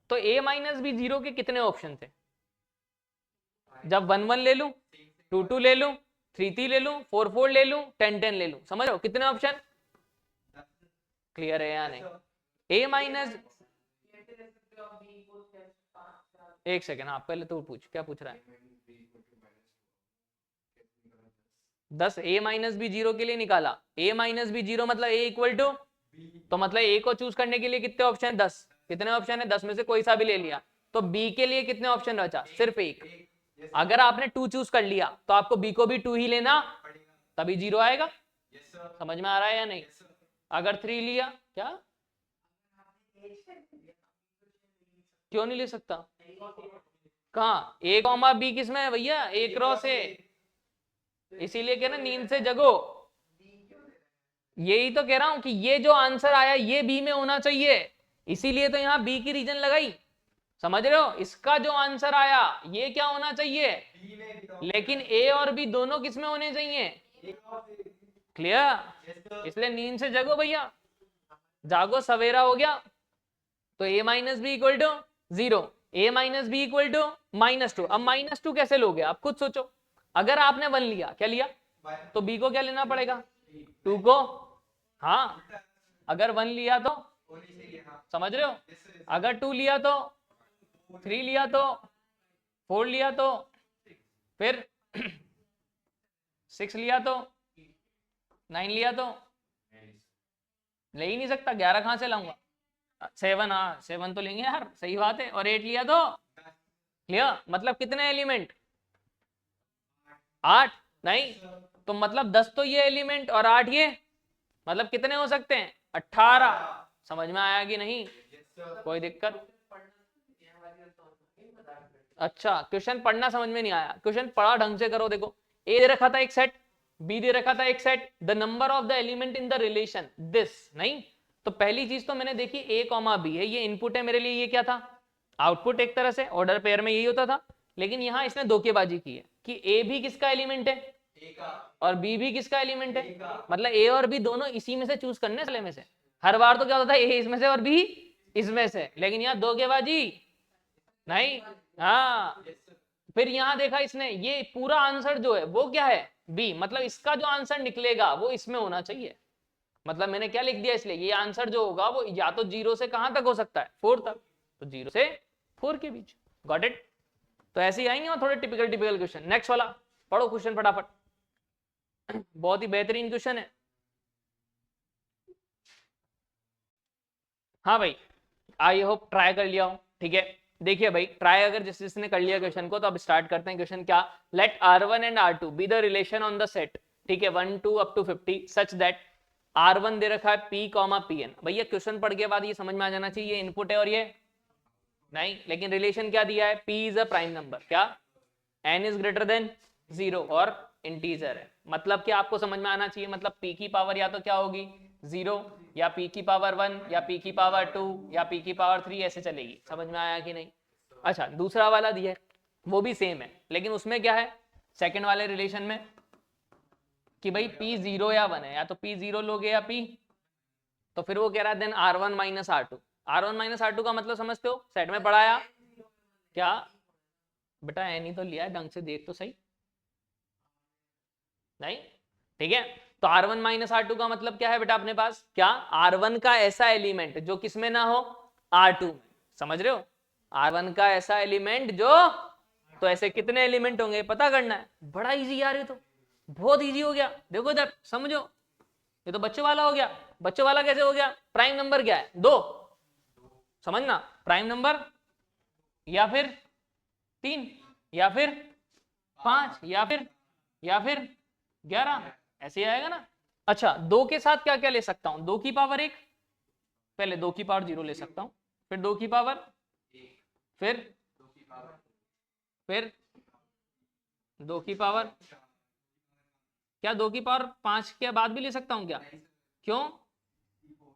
S1: तो a माइनस बी 0 के कितने ऑप्शन थे? जब 1 1 ले लूं, 2 2 ले लूं, 3 3 ले लूं, 4 4 ले लूं, 10 10 ले लूं, समझ रहे हो कितने ऑप्शन? क्लियर है या नहीं? a माइनस, एक सेकेंड, आप पहले तो पूछ, क्या पूछ रहा है? 10 a माइनस बी 0 के लिए निकाला, a माइनस बी 0 मतलब a इक्वल टू, तो मतलब a को चूज करने के लिए कितने ऑप्शन है? 10। कितने ऑप्शन है? 10 में से कोई सा भी ले लिया, तो b के लिए कितने ऑप्शन बचा? सिर्फ एक। अगर आपने 2 चूज कर लिया तो आपको b को भी 2 ही लेना, तभी 0 आएगा। समझ में आ रहा है या नहीं? अगर 3 लिया, क्या क्यों नहीं ले सकता? कहाँ ए कॉमा बी किसमें है भैया? ए क्रॉस ए, इसीलिए कह ना नींद से जगो। यही तो कह रहा हूं कि ये जो आंसर आया ये बी में होना चाहिए, इसीलिए तो यहां बी की रीजन लगाई। समझ रहे हो? इसका जो आंसर आया ये क्या होना चाहिए, लेकिन ए और बी दोनों किसमें होने चाहिए? क्लियर? इसलिए नींद से जगो भैया, जागो, सवेरा हो गया। तो a minus B equal to 0, a minus B equal to -2। अब -2 कैसे लोगे आप खुद सोचो। अगर आपने 1 लिया, क्या लिया, तो b को क्या लेना पड़ेगा, 2 को। हाँ, अगर 1 लिया तो, समझ रहे हो, अगर 2 लिया तो, 3 लिया तो, 4 लिया तो, फिर 6 लिया तो, 9 लिया तो, ले ही नहीं सकता, 11 कहां से लाऊंगा? 7, हाँ 7 तो लेंगे यार, सही बात है। और 8 लिया तो, क्लियर? मतलब कितने एलिमेंट? 8 नहीं तो मतलब 10 तो ये एलिमेंट और 8 ये, मतलब कितने हो सकते हैं? 18। समझ में आया कि नहीं? कोई दिक्कत? अच्छा, क्वेश्चन पढ़ना समझ में नहीं आया? क्वेश्चन पढ़ा ढंग से करो। देखो, ए दे रखा था एक सेट, बी दे रखा था एक set, the number of the element in the relation this, नहीं तो पहली चीज तो मैंने देखी ए कॉमा बी है, ये इनपुट है मेरे लिए, ये क्या था, आउटपुट। एक तरह से ऑर्डर पेयर में यही होता था, लेकिन यहां इसने धोखेबाजी की है कि ए भी किसका एलिमेंट है, और बी भी किसका एलिमेंट है। मतलब ए और बी दोनों इसी में से चूज करने साले में से। हर बार तो क्या होता था, ए इसमें से और बी इसमें से, लेकिन यहाँ धोखेबाजी नहीं। हाँ, फिर यहां देखा इसने, ये पूरा आंसर जो है वो क्या है, बी, मतलब इसका जो आंसर निकलेगा वो इसमें होना चाहिए। मतलब मैंने क्या लिख दिया, इसलिए ये आंसर जो होगा वो या तो 0 से कहां तक हो सकता है, 4 तक, तो 0 से 4 के बीच। Got it? तो ऐसे ही आएंगे और थोड़े टिपिकल क्वेश्चन। नेक्स्ट वाला पढ़ो क्वेश्चन फटाफट, बहुत ही बेहतरीन क्वेश्चन है। हाँ भाई, आई होप ट्राई कर लिया हो, ठीक है। देखिए भाई, ट्राई अगर जिसने कर लिया क्वेश्चन को, तो अब स्टार्ट करते हैं क्वेश्चन। क्या, let R1 and R2 be the relation on the set, ठीक है, 1 2 up to 50 such that R1 दे रखा है P, Pn। भैया क्वेश्चन पढ़ के बाद ये समझ में आ जाना चाहिए, ये इनपुट है और ये नहीं, लेकिन रिलेशन क्या दिया है, P is a prime number, क्या n इज ग्रेटर देन 0 और इंटीजर है। मतलब कि आपको समझ में आना चाहिए, मतलब P की पावर या तो क्या होगी 0, या P की पावर 1, या P की पावर 2, या P की पावर 3, ऐसे चलेगी। समझ में आया कि नहीं? अच्छा, दूसरा वाला दिया है वो भी सेम है, लेकिन उसमें क्या है, सेकंड वाले रिलेशन में कि भाई P 0 या 1 है, या तो P 0 लोगे या P, तो फिर वो कह रहा है then R1 minus R2। R1 minus R2 का मतलब समझते हो, सेट में पढ़ाया क्या बेटा, एनी तो लिया है, ढंग से देख तो सही, नहीं ठीक है। तो R1 माइनस R2 का मतलब क्या है बेटा अपने पास, क्या R1 का ऐसा एलिमेंट जो किसमें ना हो, R2 में। समझ रहे हो, R1 का ऐसा एलिमेंट जो, तो ऐसे कितने एलिमेंट होंगे पता करना है। बड़ा इजी यार, ये तो बहुत इजी हो गया। देखो इधर समझो, ये तो बच्चों वाला हो गया। बच्चों वाला कैसे हो गया, प्राइम नंबर क्या है, 2, समझना, प्राइम नंबर या फिर 3 या फिर 5 या फिर 11, ऐसे ही आएगा ना। अच्छा, 2 के साथ क्या क्या ले सकता हूं, 2 की पावर 1, पहले 2 की पावर 0 ले सकता हूं, फिर 2 की पावर, फिर 2 की पावर, क्या 2 की पावर 5 के बाद भी ले सकता हूं क्या, क्यों,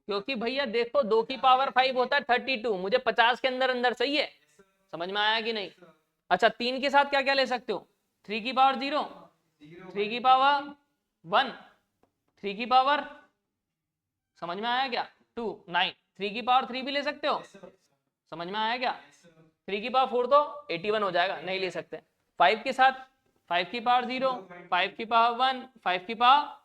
S1: क्योंकि भैया देखो 2 की पावर 5 होता है 32, मुझे 50 के अंदर अंदर चाहिए। समझ में आया कि नहीं? अच्छा, 3 के साथ क्या क्या ले सकते हो, 3 की पावर 0, 3 की पावर 1, 3 की पावर, समझ में आया क्या, 2 9, 3 की पावर 3 भी ले सकते हो, समझ में आया क्या, 3 की पावर 4 तो 81 हो जाएगा, नहीं ले सकते। 5 के साथ 5 की पावर 0, 5 की पावर 1, 5 की पावर,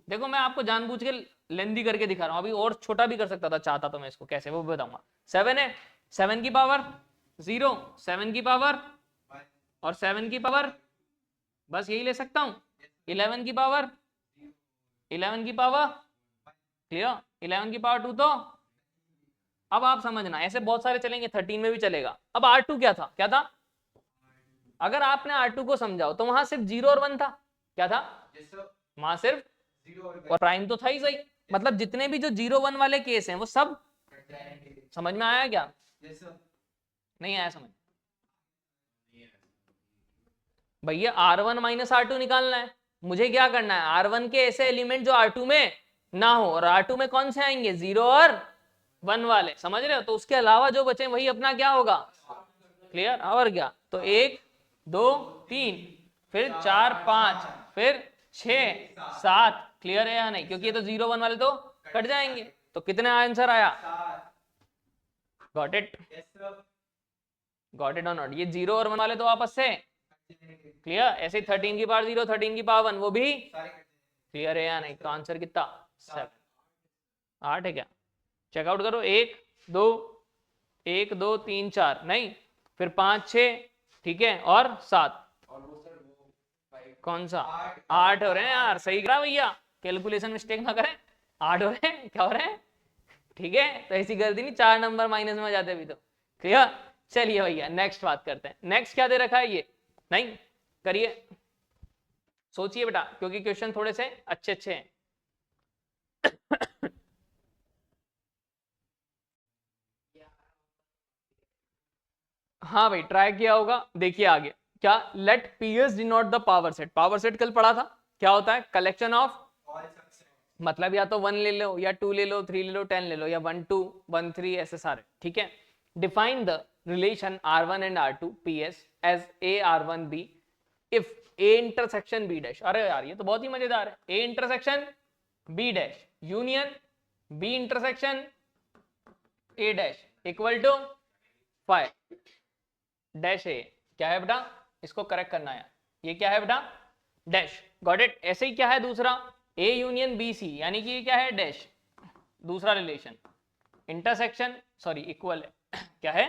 S1: देखो मैं आपको जानबूझ के लेंदी करके दिखा रहा हूं, अभी और छोटा भी कर सकता था चाहता तो मैं इसको, कैसे वो बताऊंगा। 7 है, 7 की पावर 0, 7 की पावर और 7 की पावर, बस यही ले सकता हूं। 11 की पावर, 11 की पावर, क्लियर, 11 की पावर 2 तो, अब आप समझना ऐसे बहुत सारे चलेंगे, 13 में भी चलेगा। अब R2 क्या था, क्या था, अगर आपने R2 को समझाओ तो वहां सिर्फ 0 और 1 था, क्या था, वहां सिर्फ और प्राइम तो था ही सही, मतलब जितने भी जो 0 1 वाले केस हैं वो सब समझ में आया क्या?
S2: Yes, sir.
S1: नहीं आया समझ? भैया R1 माइनस R2 निकालना है, मुझे क्या करना है, R1 के ऐसे एलिमेंट जो R2 में ना हो, और R2 में कौन से आएंगे, 0 और 1 वाले, समझ रहे हो? तो उसके अलावा जो बचे वही अपना क्या होगा, क्लियर? और क्या, तो 1 2 3 फिर 4 5 फिर 6 7, क्लियर है या नहीं? क्योंकि ये तो 0 1 वाले तो कट जाएंगे, तो कितने आंसर आया? Got it?
S2: Yes, sir.
S1: Got it or not? ये 0 और 1 वाले तो आपस से क्लियर, ऐसे 13 की पावर 0 13 की पावर 1 वो भी क्लियर है या नहीं? तो आंसर कितना, 7 8 है क्या? चेकआउट करो, 1 2 1 2 3 4 नहीं, फिर 5 6, ठीक है, और 7, कौन सा 8 हो रहे हैं यार, सही करा भैया, कैलकुलेशन मिस्टेक ना करें, 8 हो रहे हैं, क्या हो रहे हैं, ठीक है? तो ऐसी गलती नहीं, 4 नंबर माइनस में जाते अभी तो, क्लियर? चलिए भैया नेक्स्ट बात करते हैं। नेक्स्ट क्या दे रखा है, ये नहीं करिए, सोचिए बेटा, क्योंकि क्वेश्चन थोड़े से अच्छे अच्छे हैं। हाँ भाई ट्राई किया होगा, देखिए आगे क्या, let PS denote the power set. Power set कल पढ़ा था, क्या होता है, कलेक्शन ऑफ, मतलब या तो 1 ले लो या 2 ले लो 3 ले लो 10 ले लो, या 1 2 1 3 ऐसे सारे, ठीक है? Define the relation R1 and R2 PS as A R1 B if A intersection B dash. अरे यार ये तो बहुत ही मजेदार है, A intersection B dash union B intersection A dash equal to 5 dash A। क्या है बेटा, इसको करेक्ट करना है, ये क्या है बेटा, डैश, गॉट इट? ऐसे ही क्या है दूसरा, A यूनियन B C, यानी कि ये क्या है, डैश, दूसरा रिलेशन इंटरसेक्शन, सॉरी इक्वल है, क्या है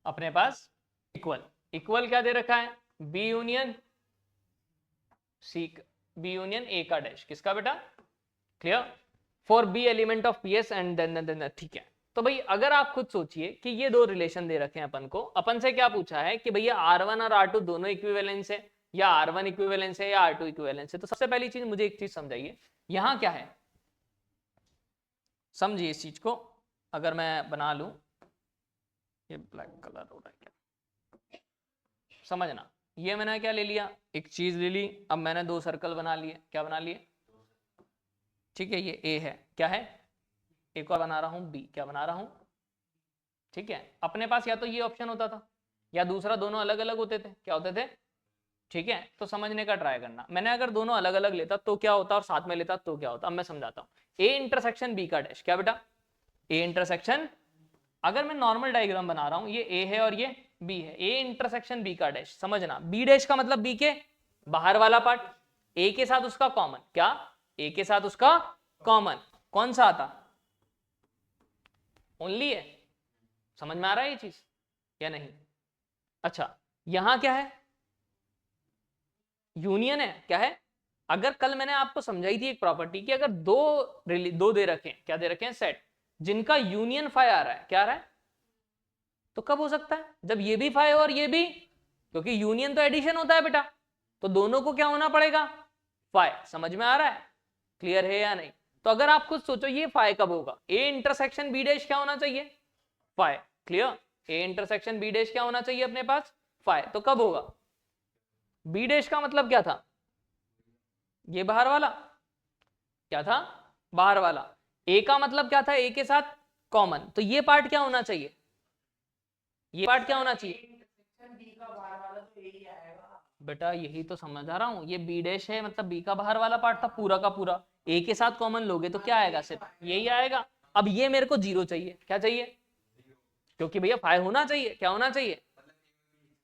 S1: अपने पास, इक्वल। इक्वल क्या दे रखा है, B union C, B union A का डैश, किसका बेटा, clear? For B element of PS and then, ठीक है? तो भाई अगर आप खुद सोचिए कि ये दो रिलेशन दे रखे हैं अपन को, अपन से क्या पूछा है कि भैया R1 और R2 दोनों इक्विवेलेंस है, या R1 इक्विवेलेंस है या R2 इक्विवेलेंस है। तो सबसे पहली चीज मुझे एक चीज समझाइए, यहां क्या है, समझिए इस चीज को, अगर मैं बना लूं, ये ब्लैक कलर हो रहा है क्या, समझना, ये मैंने क्या ले लिया, एक चीज ले ली, अब मैंने 2 सर्कल बना लिए, क्या बना लिए, ठीक है? ये A है, क्या है, एक और बना रहा हूं B, क्या बना रहा हूं, ठीक है? अपने पास या तो ये ऑप्शन होता था या दूसरा, दोनों अलग अलग होते थे, क्या होते थे, ठीक है? तो समझने का ट्राई करना, मैंने अगर दोनों अलग अलग लेता तो क्या होता और साथ में लेता तो क्या होता। अब मैं समझाता हूँ, A इंटरसेक्शन B का डैश, क्या बेटा, A इंटरसेक्शन, अगर मैं नॉर्मल डायग्राम बना रहा हूं, ये A है और ये B है, A इंटरसेक्शन B का डैश, समझना, B डैश का मतलब B के बाहर वाला पार्ट, A के साथ उसका कॉमन, क्या, A के साथ उसका कॉमन कौन सा आता, ओनली है, समझ में आ रहा है ये चीज या नहीं? अच्छा यहां क्या है, यूनियन है, क्या है? अगर कल मैंने आपको समझाई थी एक प्रॉपर्टी कि अगर दो दे रखे हैं, क्या दे रखे हैं, सेट, जिनका यूनियन 5 आ रहा है, क्या आ रहा है, तो कब हो सकता है, जब ये भी 5 और ये भी, क्योंकि यूनियन तो एडिशन होता है बेटा, तो दोनों को क्या होना पड़ेगा, 5। समझ में आ रहा है, क्लियर है या नहीं? तो अगर आप खुद सोचो ये 5 कब होगा, A इंटरसेक्शन B डैश क्या होना चाहिए, 5, clear? A intersection B dash क्या होना चाहिए अपने पास, 5, तो कब होगा, B डैश का मतलब क्या था, ये बाहर वाला, क्या था, बाहर वाला, A का मतलब क्या था, A के साथ कॉमन, तो ये पार्ट क्या होना चाहिए, ये पार्ट क्या होना चाहिए, बेटा यही तो समझ आ रहा हूं, ये B डैश है मतलब B का बाहर वाला पार्ट था पूरा का पूरा, A के साथ कॉमन लोगे तो क्या आएगा, सिर्फ यही आएगा। अब ये मेरे को 0 चाहिए, क्या चाहिए, क्योंकि भैया 5 होना चाहिए, क्या होना चाहिए,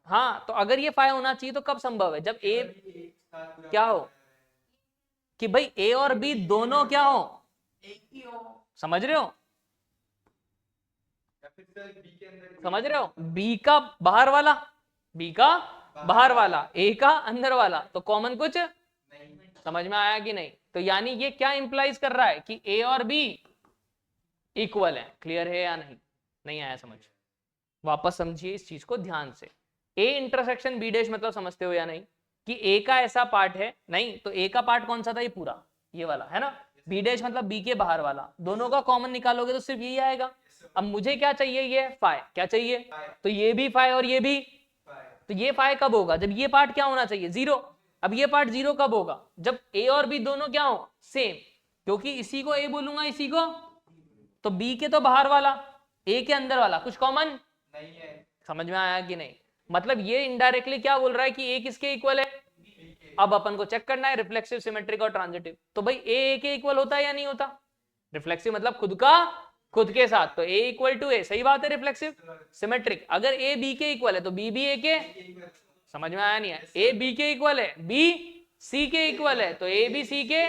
S1: हाँ, तो अगर ये 5 होना चाहिए तो कब संभव है, जब A क्या हो, कि भाई A और B दोनों क्या हो, समझ रहे हो, समझ रहे हो, B का बाहर वाला, B का बाहर वाला, A का अंदर वाला, तो कॉमन कुछ समझ में आया कि नहीं? तो यानी ये क्या इंप्लाइज कर रहा है कि A और B इक्वल है, क्लियर है या नहीं? नहीं आया समझ, वापस समझिए इस चीज को ध्यान से, A इंटरसेक्शन B डैश मतलब समझते हो या नहीं, कि A का ऐसा पार्ट है, नहीं तो A का पार्ट कौन सा था, ये पूरा ये वाला है ना, B डैश मतलब B के बाहर वाला, दोनों का कॉमन निकालोगे तो सिर्फ यही आएगा, अब मुझे क्या चाहिए, ये फाई, क्या चाहिए, तो ये भी फाई और ये भी, तो ये फाई कब होगा, जब ये पार्ट क्या होना चाहिए, जीरो। अब ये पार्ट जीरो कब होगा, जब ए और बी दोनों क्या हो, सेम, क्योंकि इसी को ए बोलूंगा, इसी को, तो बी के तो बाहर वाला, ए के अंदर वाला, कुछ कॉमन नहीं है। समझ में आया कि नहीं, मतलब ये इनडायरेक्टली क्या बोल रहा है कि ए किसके इक्वल है, अब अपन को चेक करना है रिफ्लेक्सिव, सिमेट्रिक और ट्रांजिटिव। तो भाई ए के इक्वल होता है या नहीं होता, रिफ्लेक्सिव मतलब खुद का खुद के साथ, तो ए इक्वल टू ए, सही बात है, रिफ्लेक्सिव। सिमेट्रिक अगर ए बी के इक्वल है तो बी भी ए के, समझ में आया नहीं है, ए बी के इक्वल है, बी सी के इक्वल है, तो ए बी सी के,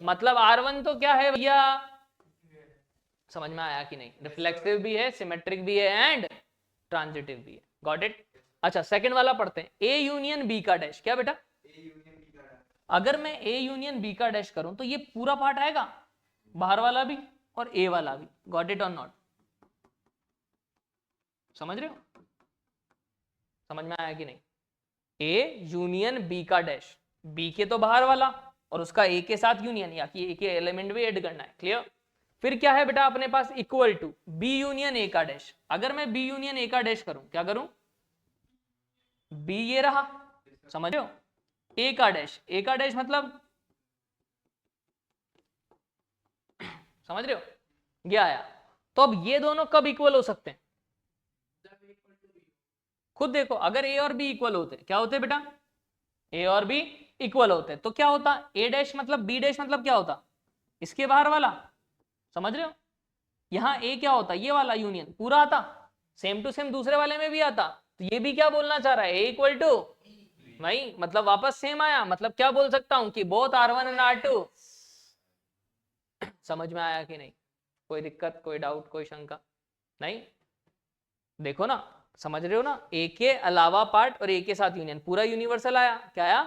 S1: मतलब R1 तो क्या है भैया, समझ में आया कि नहीं, रिफ्लेक्सिव भी है, सिमेट्रिक भी है एंड ट्रांजिटिव भी है, गॉट इट। अच्छा सेकंड वाला पढ़ते हैं, ए यूनियन बी का डैश, क्या बेटा, अगर मैं ए यूनियन बी का डैश करूं तो ये पूरा पार्ट आएगा, बाहर वाला भी और ए वाला भी, गॉट इट और नॉट, समझ रहे हो, समझ में आया कि नहीं, ए यूनियन बी का डैश, बी के तो बाहर वाला और उसका ए के साथ यूनियन, या कि ए के एलिमेंट भी ऐड करना है, क्लियर। फिर क्या है बेटा अपने पास, equal to B union A का डैश, अगर मैं बी यूनियन ए का डैश करूं, क्या करूं, बी ये रहा, समझ रहे हो, ए का डैश मतलब, समझ रहे हो, ये आया, तो अब ये दोनों कब इक्वल हो सकते हैं, खुद देखो, अगर ए और बी इक्वल होते, क्या होते बेटा, ए और बी इक्वल होते, तो क्या होता, ए डैश मतलब बी डैश मतलब क्या होता, इसके बाहर वाला, समझ रहे हो, यहां ए क्या होता, ये वाला यूनियन पूरा आता, सेम टू सेम दूसरे वाले में भी आता, तो ये भी क्या बोलना चाह रहा है, ए इक्वल टू, नहीं मतलब वापस सेम आया, मतलब क्या बोल सकता हूं कि बोथ R1 एंड R2, समझ में आया कि नहीं, कोई दिक्कत, कोई डाउट, कोई शंका नहीं, देखो ना, समझ रहे हो ना, ए के अलावा पार्ट और ए के साथ यूनियन, पूरा यूनिवर्सल आया, क्या आया,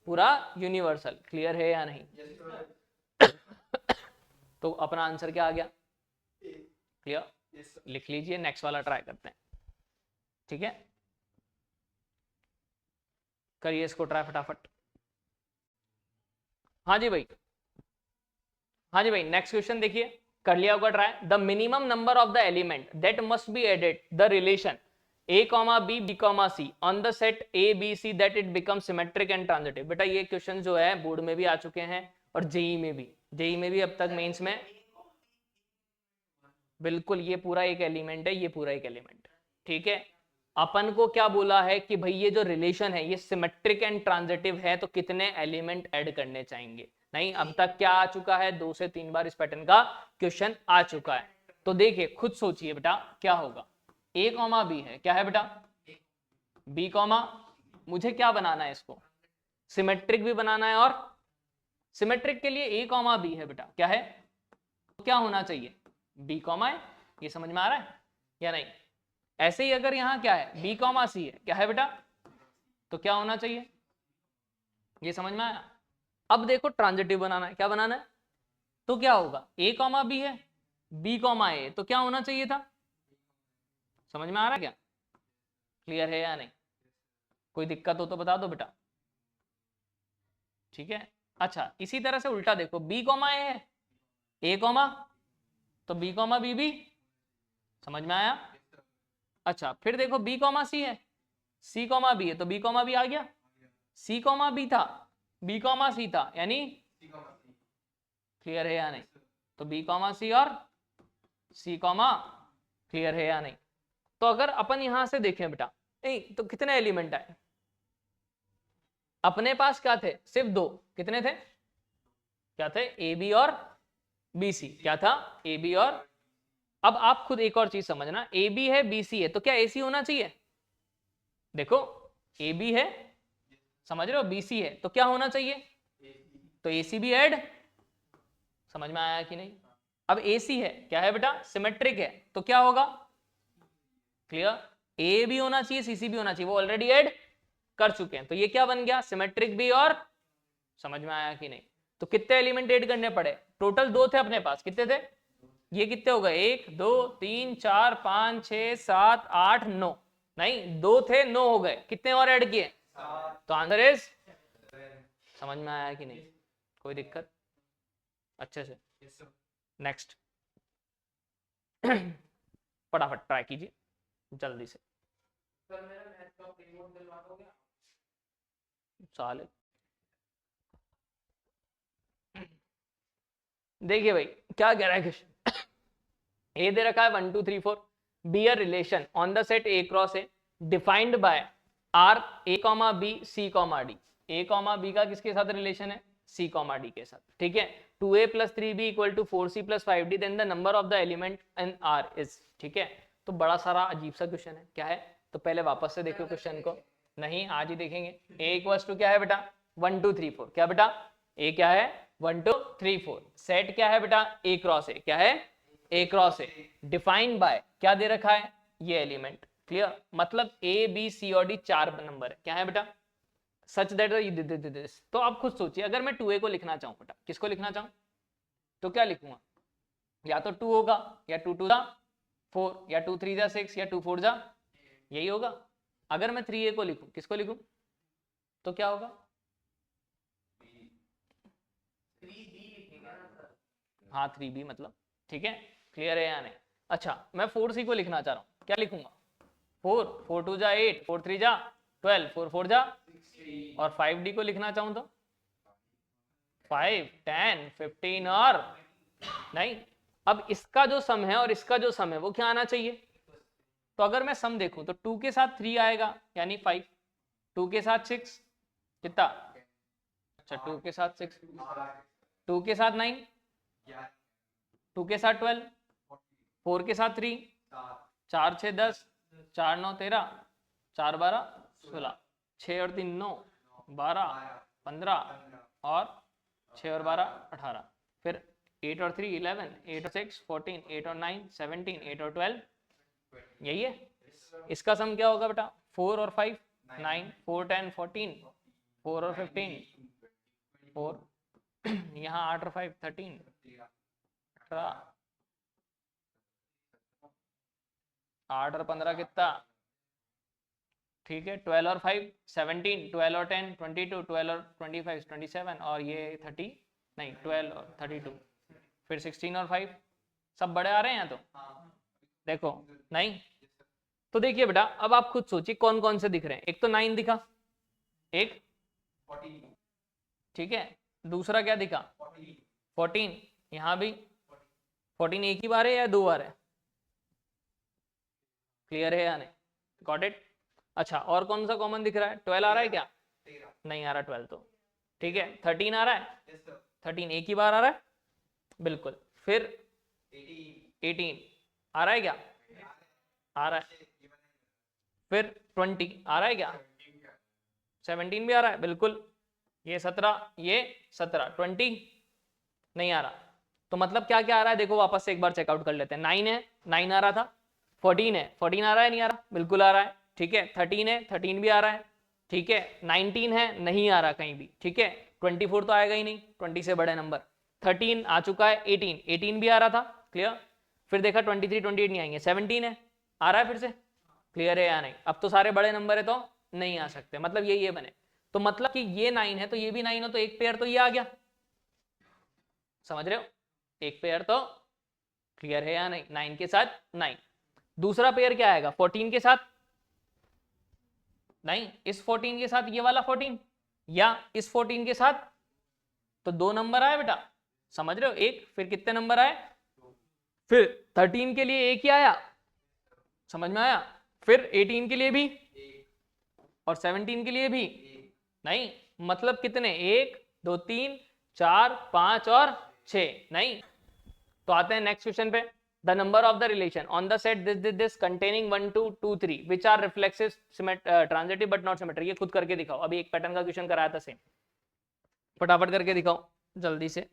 S1: पूरा यूनिवर्सल, क्लियर है या नहीं, तो अपना आंसर क्या आ गया, क्लियर, लिख लीजिए, नेक्स्ट वाला ट्राई करते हैं, ठीक है, करिए इसको ट्राई फटाफट, हाँ जी भाई, हाँ जी भाई, नेक्स्ट क्वेश्चन देखिए, कर लिया होगा try, the minimum number of the element that must be added the relation a comma B B comma C on the set A B C that it become symmetric and transitive. बेटा ये question जो है board में भी आ चुके हैं और JEE में भी अब तक मेंस में, बिल्कुल ये पूरा एक एलिमेंट है, ये पूरा एक एलिमेंट, ठीक है, अपन को क्या बोला है कि भाई ये जो रिलेशन है ये सिमेट्रिक एंड ट्रांजिटिव है, तो कितने एलिमेंट ऐड करने चाहेंगे, नहीं अब तक क्या आ चुका है, 2 से 3 बार इस पैटर्न का क्वेश्चन आ चुका है, तो देखिए खुद सोचिए बेटा क्या होगा, ए कॉमा बी है, क्या है बेटा, बी कॉमा, मुझे क्या बनाना है इसको, सिमेट्रिक भी बनाना है, और सिमेट्रिक के लिए ए कॉमा बी है बेटा, क्या है, तो क्या होना चाहिए, बी कॉमा है, ये समझ में आ रहा है या नहीं, ऐसे ही अगर यहाँ क्या है, बी कॉमा सी है, क्या है बेटा, तो क्या होना चाहिए, ये समझ में आया। अब देखो ट्रांजिटिव बनाना है, क्या बनाना है, तो क्या होगा, ए कॉमा बी है, बी कॉमा ए, तो क्या होना चाहिए था, समझ में आ रहा है क्या, क्लियर है या नहीं, कोई दिक्कत हो तो बता दो बेटा, ठीक है। अच्छा इसी तरह से उल्टा देखो, बी कॉमा ए है, ए कॉमा, तो बी कॉमा बी भी, समझ में आया। अच्छा फिर देखो बी कॉमा सी है, सी कॉमा बी है, तो बी कॉमा बी आ गया, सी कॉमा बी था, बी कॉमा सी था, यानी क्लियर है या नहीं, तो बी कॉमा सी और सी कॉमा, क्लियर है या नहीं। तो अगर अपन यहां से देखें बेटा, नहीं तो कितने एलिमेंट आए अपने पास, क्या थे, सिर्फ 2, कितने थे, क्या थे, ए बी और बी सी, क्या था, ए बी और, अब आप खुद एक और चीज समझना, ए बी है बी सी है, तो क्या ए सी होना चाहिए, देखो ए बी है, समझ रहे हो, बी सी है, तो क्या होना चाहिए, तो ए सी भी ऐड, समझ में आया कि नहीं। अब ए सी है, क्या है बेटा, सिमेट्रिक है, तो क्या होगा, क्लियर, ए भी होना चाहिए, सी सी भी होना चाहिए, वो ऑलरेडी ऐड कर चुके हैं, तो ये क्या बन गया, सिमेट्रिक भी और, समझ में आया कि नहीं। तो कितने एलिमेंट ऐड करने पड़े, टोटल 2 थे अपने पास, कितने थे, ये कितने हो गए, 1 2 3 4 5 6 7 8 9, नहीं 2 थे 9 हो गए, कितने और ऐड किए, तो आंसर इज, समझ में आया कि नहीं, कोई दिक्कत, अच्छे से, नेक्स्ट फटाफट ट्राई कीजिए जल्दी से। सर मेरा मैथ का प्री बोर्ड दिलवा दोगे साले। देखिए भाई क्या कह रहा है क्वेश्चन। ए दे रखा है 1 2 3 4 be a relation on the set A cross A defined by R A comma B C comma D. A comma B का किसके साथ रिलेशन है, सी कॉमा डी के साथ, ठीक है। 2a + 3b = 4c + 5d then the number of the element in R is, ठीक है। तो बड़ा सारा अजीब सा क्वेश्चन है, क्या है, तो पहले वापस से देखो क्वेश्चन को, नहीं आज ही देखेंगे। a = क्या है बेटा 1 2 3 4, क्या बेटा a क्या है 1 2 3 4, सेट क्या है बेटा a क्रॉस ए, क्या है a cross A, defined bye क्या दे रखा है ये एलिमेंट, क्लियर। मतलब a b c और d 4 नंबर है, क्या है बेटा सच दैट दिस। तो आप खुद सोचिए अगर मैं 2a को लिखना चाहूं बेटा, किसको लिखना चाहूं तो क्या लिखूंगा, या तो 2 होगा, या 2 2 4, या 2 3 6, या 2 4 यही होगा। अगर मैं 3a को लिखूं, किसको लिखूं तो क्या होगा 3b, हाँ 3b मतलब, ठीक है क्लियर है या नहीं। अच्छा मैं 4c को लिखना चाह रहा हूं, क्या लिखूंगा 4 4 2 8, 4 3 12, 4 4 और 5d को लिखना चाहूं तो 5 10 15 और नहीं। अब इसका जो सम है और इसका जो सम है वो क्या आना चाहिए, तो अगर मैं सम देखूं तो 2 के साथ 3 आएगा यानी 5, 2 के साथ 6 कितना, अच्छा 2 के साथ 6, 2 के साथ 9, 2 के साथ 12, 4 के साथ 3, 4 6 10, 4 9 13, 4 12 16, 6 और 3 9 12 15 और 6 और 12 18, फिर 8 और 3 11, 8 और 6 14, 8 और 9 17, 8 और 12, यही है। इसका सम क्या होगा बेटा 4 और 5 9, 4 10 14, 4 और 15 4, यहाँ 8 और 5 13 18, 8 और 15 कितना, ठीक है 12 और 5 17, 12 और 10 22, 12 और 25 27 और ये 30 नहीं 12 और 32, फिर 16 और 5 सब बड़े आ रहे हैं तो देखो नहीं। तो देखिए बेटा अब आप खुद सोचिए कौन कौन से दिख रहे हैं, एक तो 9 दिखा, एक 14, ठीक है, दूसरा क्या दिखा 14, यहाँ भी 14 एक ही बार है या 2 बार है, क्लियर है या नहीं, गॉट इट। अच्छा और कौन सा कॉमन दिख रहा है 12 आ रहा है क्या, नहीं आ रहा 12 तो, ठीक है 13 आ रहा है, 13 एक ही बार आ रहा है बिल्कुल, फिर 18 आ रहा है क्या, आ रहा है, फिर 20 आ रहा है क्या, 17 भी आ रहा है बिल्कुल, ये 17, ये 17, 20 नहीं आ रहा। तो मतलब क्या क्या आ रहा है देखो वापस से एक बार चेकआउट कर लेते हैं। 9 है 9 आ रहा था, 14 है 14 आ रहा है नहीं आ रहा, बिल्कुल आ रहा है, ठीक है 13 है 13 भी आ रहा है, ठीक है 19 है नहीं आ रहा कहीं भी, ठीक है 24 तो आएगा ही नहीं, 20 से बड़े नंबर, 13 आ चुका है, 18 भी आ रहा था क्लियर, फिर देखा 23 28 नहीं आएंगे, 17 है आ रहा है फिर से, क्लियर है या नहीं। अब तो सारे बड़े नंबर है तो नहीं आ सकते, मतलब ये बने, तो मतलब कि ये 9 है तो ये भी 9 हो, तो एक पेयर तो ये आ गया, समझ रहे हो, एक पेयर तो क्लियर है या नहीं, 9 के साथ 9। दूसरा पेयर क्या आएगा 14 के साथ, नहीं इस 14 के साथ ये वाला 14 या इस 14 के साथ, तो 2 नंबर आए बेटा, समझ रहे हो, एक फिर कितने नंबर आए, फिर 13 के लिए एक ही आया, समझ में आया, फिर 18 के लिए भी और 17 के लिए भी, नहीं मतलब कितने 1 2 3 4 5 और 6, नहीं। तो आते हैं नेक्स्ट क्वेश्चन पे, the number of the relation on the set this containing 1 2 2 3 which are reflexive transitive but not symmetric. ये खुद करके दिखाओ, अभी एक पैटर्न का क्वेश्चन कराया था सेम, फटाफट करके दिखाओ जल्दी से।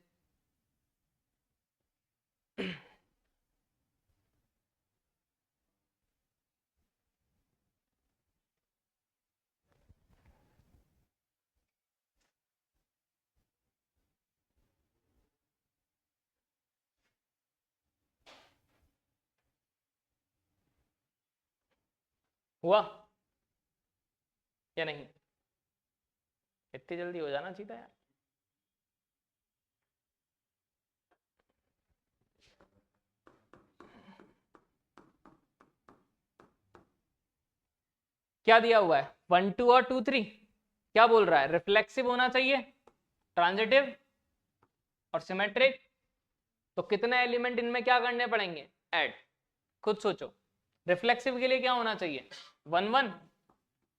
S1: हुआ या नहीं, इतनी जल्दी हो जाना चाहिए यार। क्या दिया हुआ है 1 2 और 2 3, क्या बोल रहा है रिफ्लेक्सिव होना चाहिए, ट्रांजिटिव और सिमेट्रिक। तो कितने एलिमेंट इनमें क्या करने पड़ेंगे, ऐड। खुद सोचो रिफ्लेक्सिव के लिए क्या होना चाहिए 1 1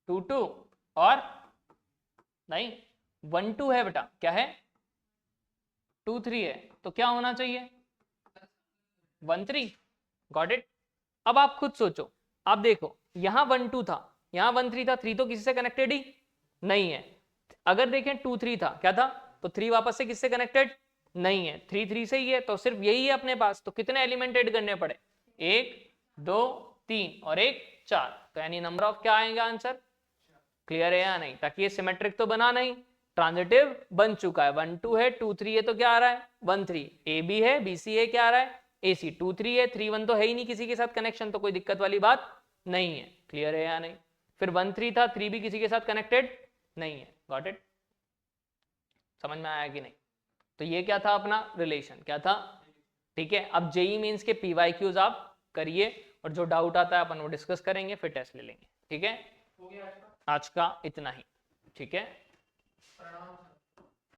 S1: 2 2 और नहीं 1 2 है बेटा, क्या है 2 3 है, तो क्या होना चाहिए 1 3। Got it. अब आप खुद सोचो, आप देखो यहां 1 2 था, यहां 1 3 था, 3 तो किसी से कनेक्टेड ही नहीं है। अगर देखें 2 3 था, क्या था, तो 3 वापस से किससे कनेक्टेड नहीं है, 3 3 से ही है, तो सिर्फ यही है अपने पास। तो कितने एलिमेंट ऐड करने पड़े 1 2 3 और 1 4, तो यानी नंबर ऑफ क्या आएगा आंसर, क्लियर है या नहीं। ताकि ये सिमेट्रिक तो बना नहीं, ट्रांजिटिव बन चुका है, 1 2 है 2 3 है, तो क्या आ रहा है 1 3। ए बी है बी सी है, क्या आ रहा है ए सी। 2 3 है 3 1 तो है ही नहीं किसी के साथ कनेक्शन, तो कोई दिक्कत वाली बात नहीं है, क्लियर है या नहीं। फिर 1 3 था, 3 भी किसी के साथ कनेक्टेड नहीं है। गॉट इट, समझ में आया कि नहीं। तो ये क्या था अपना रिलेशन, क्या था, ठीक है। अब जेई मींस के पीवाई क्यूज आप करिए, और जो डाउट आता है अपन वो डिस्कस करेंगे, फिर टेस्ट ले लेंगे, ठीक है। आज का इतना ही, ठीक है।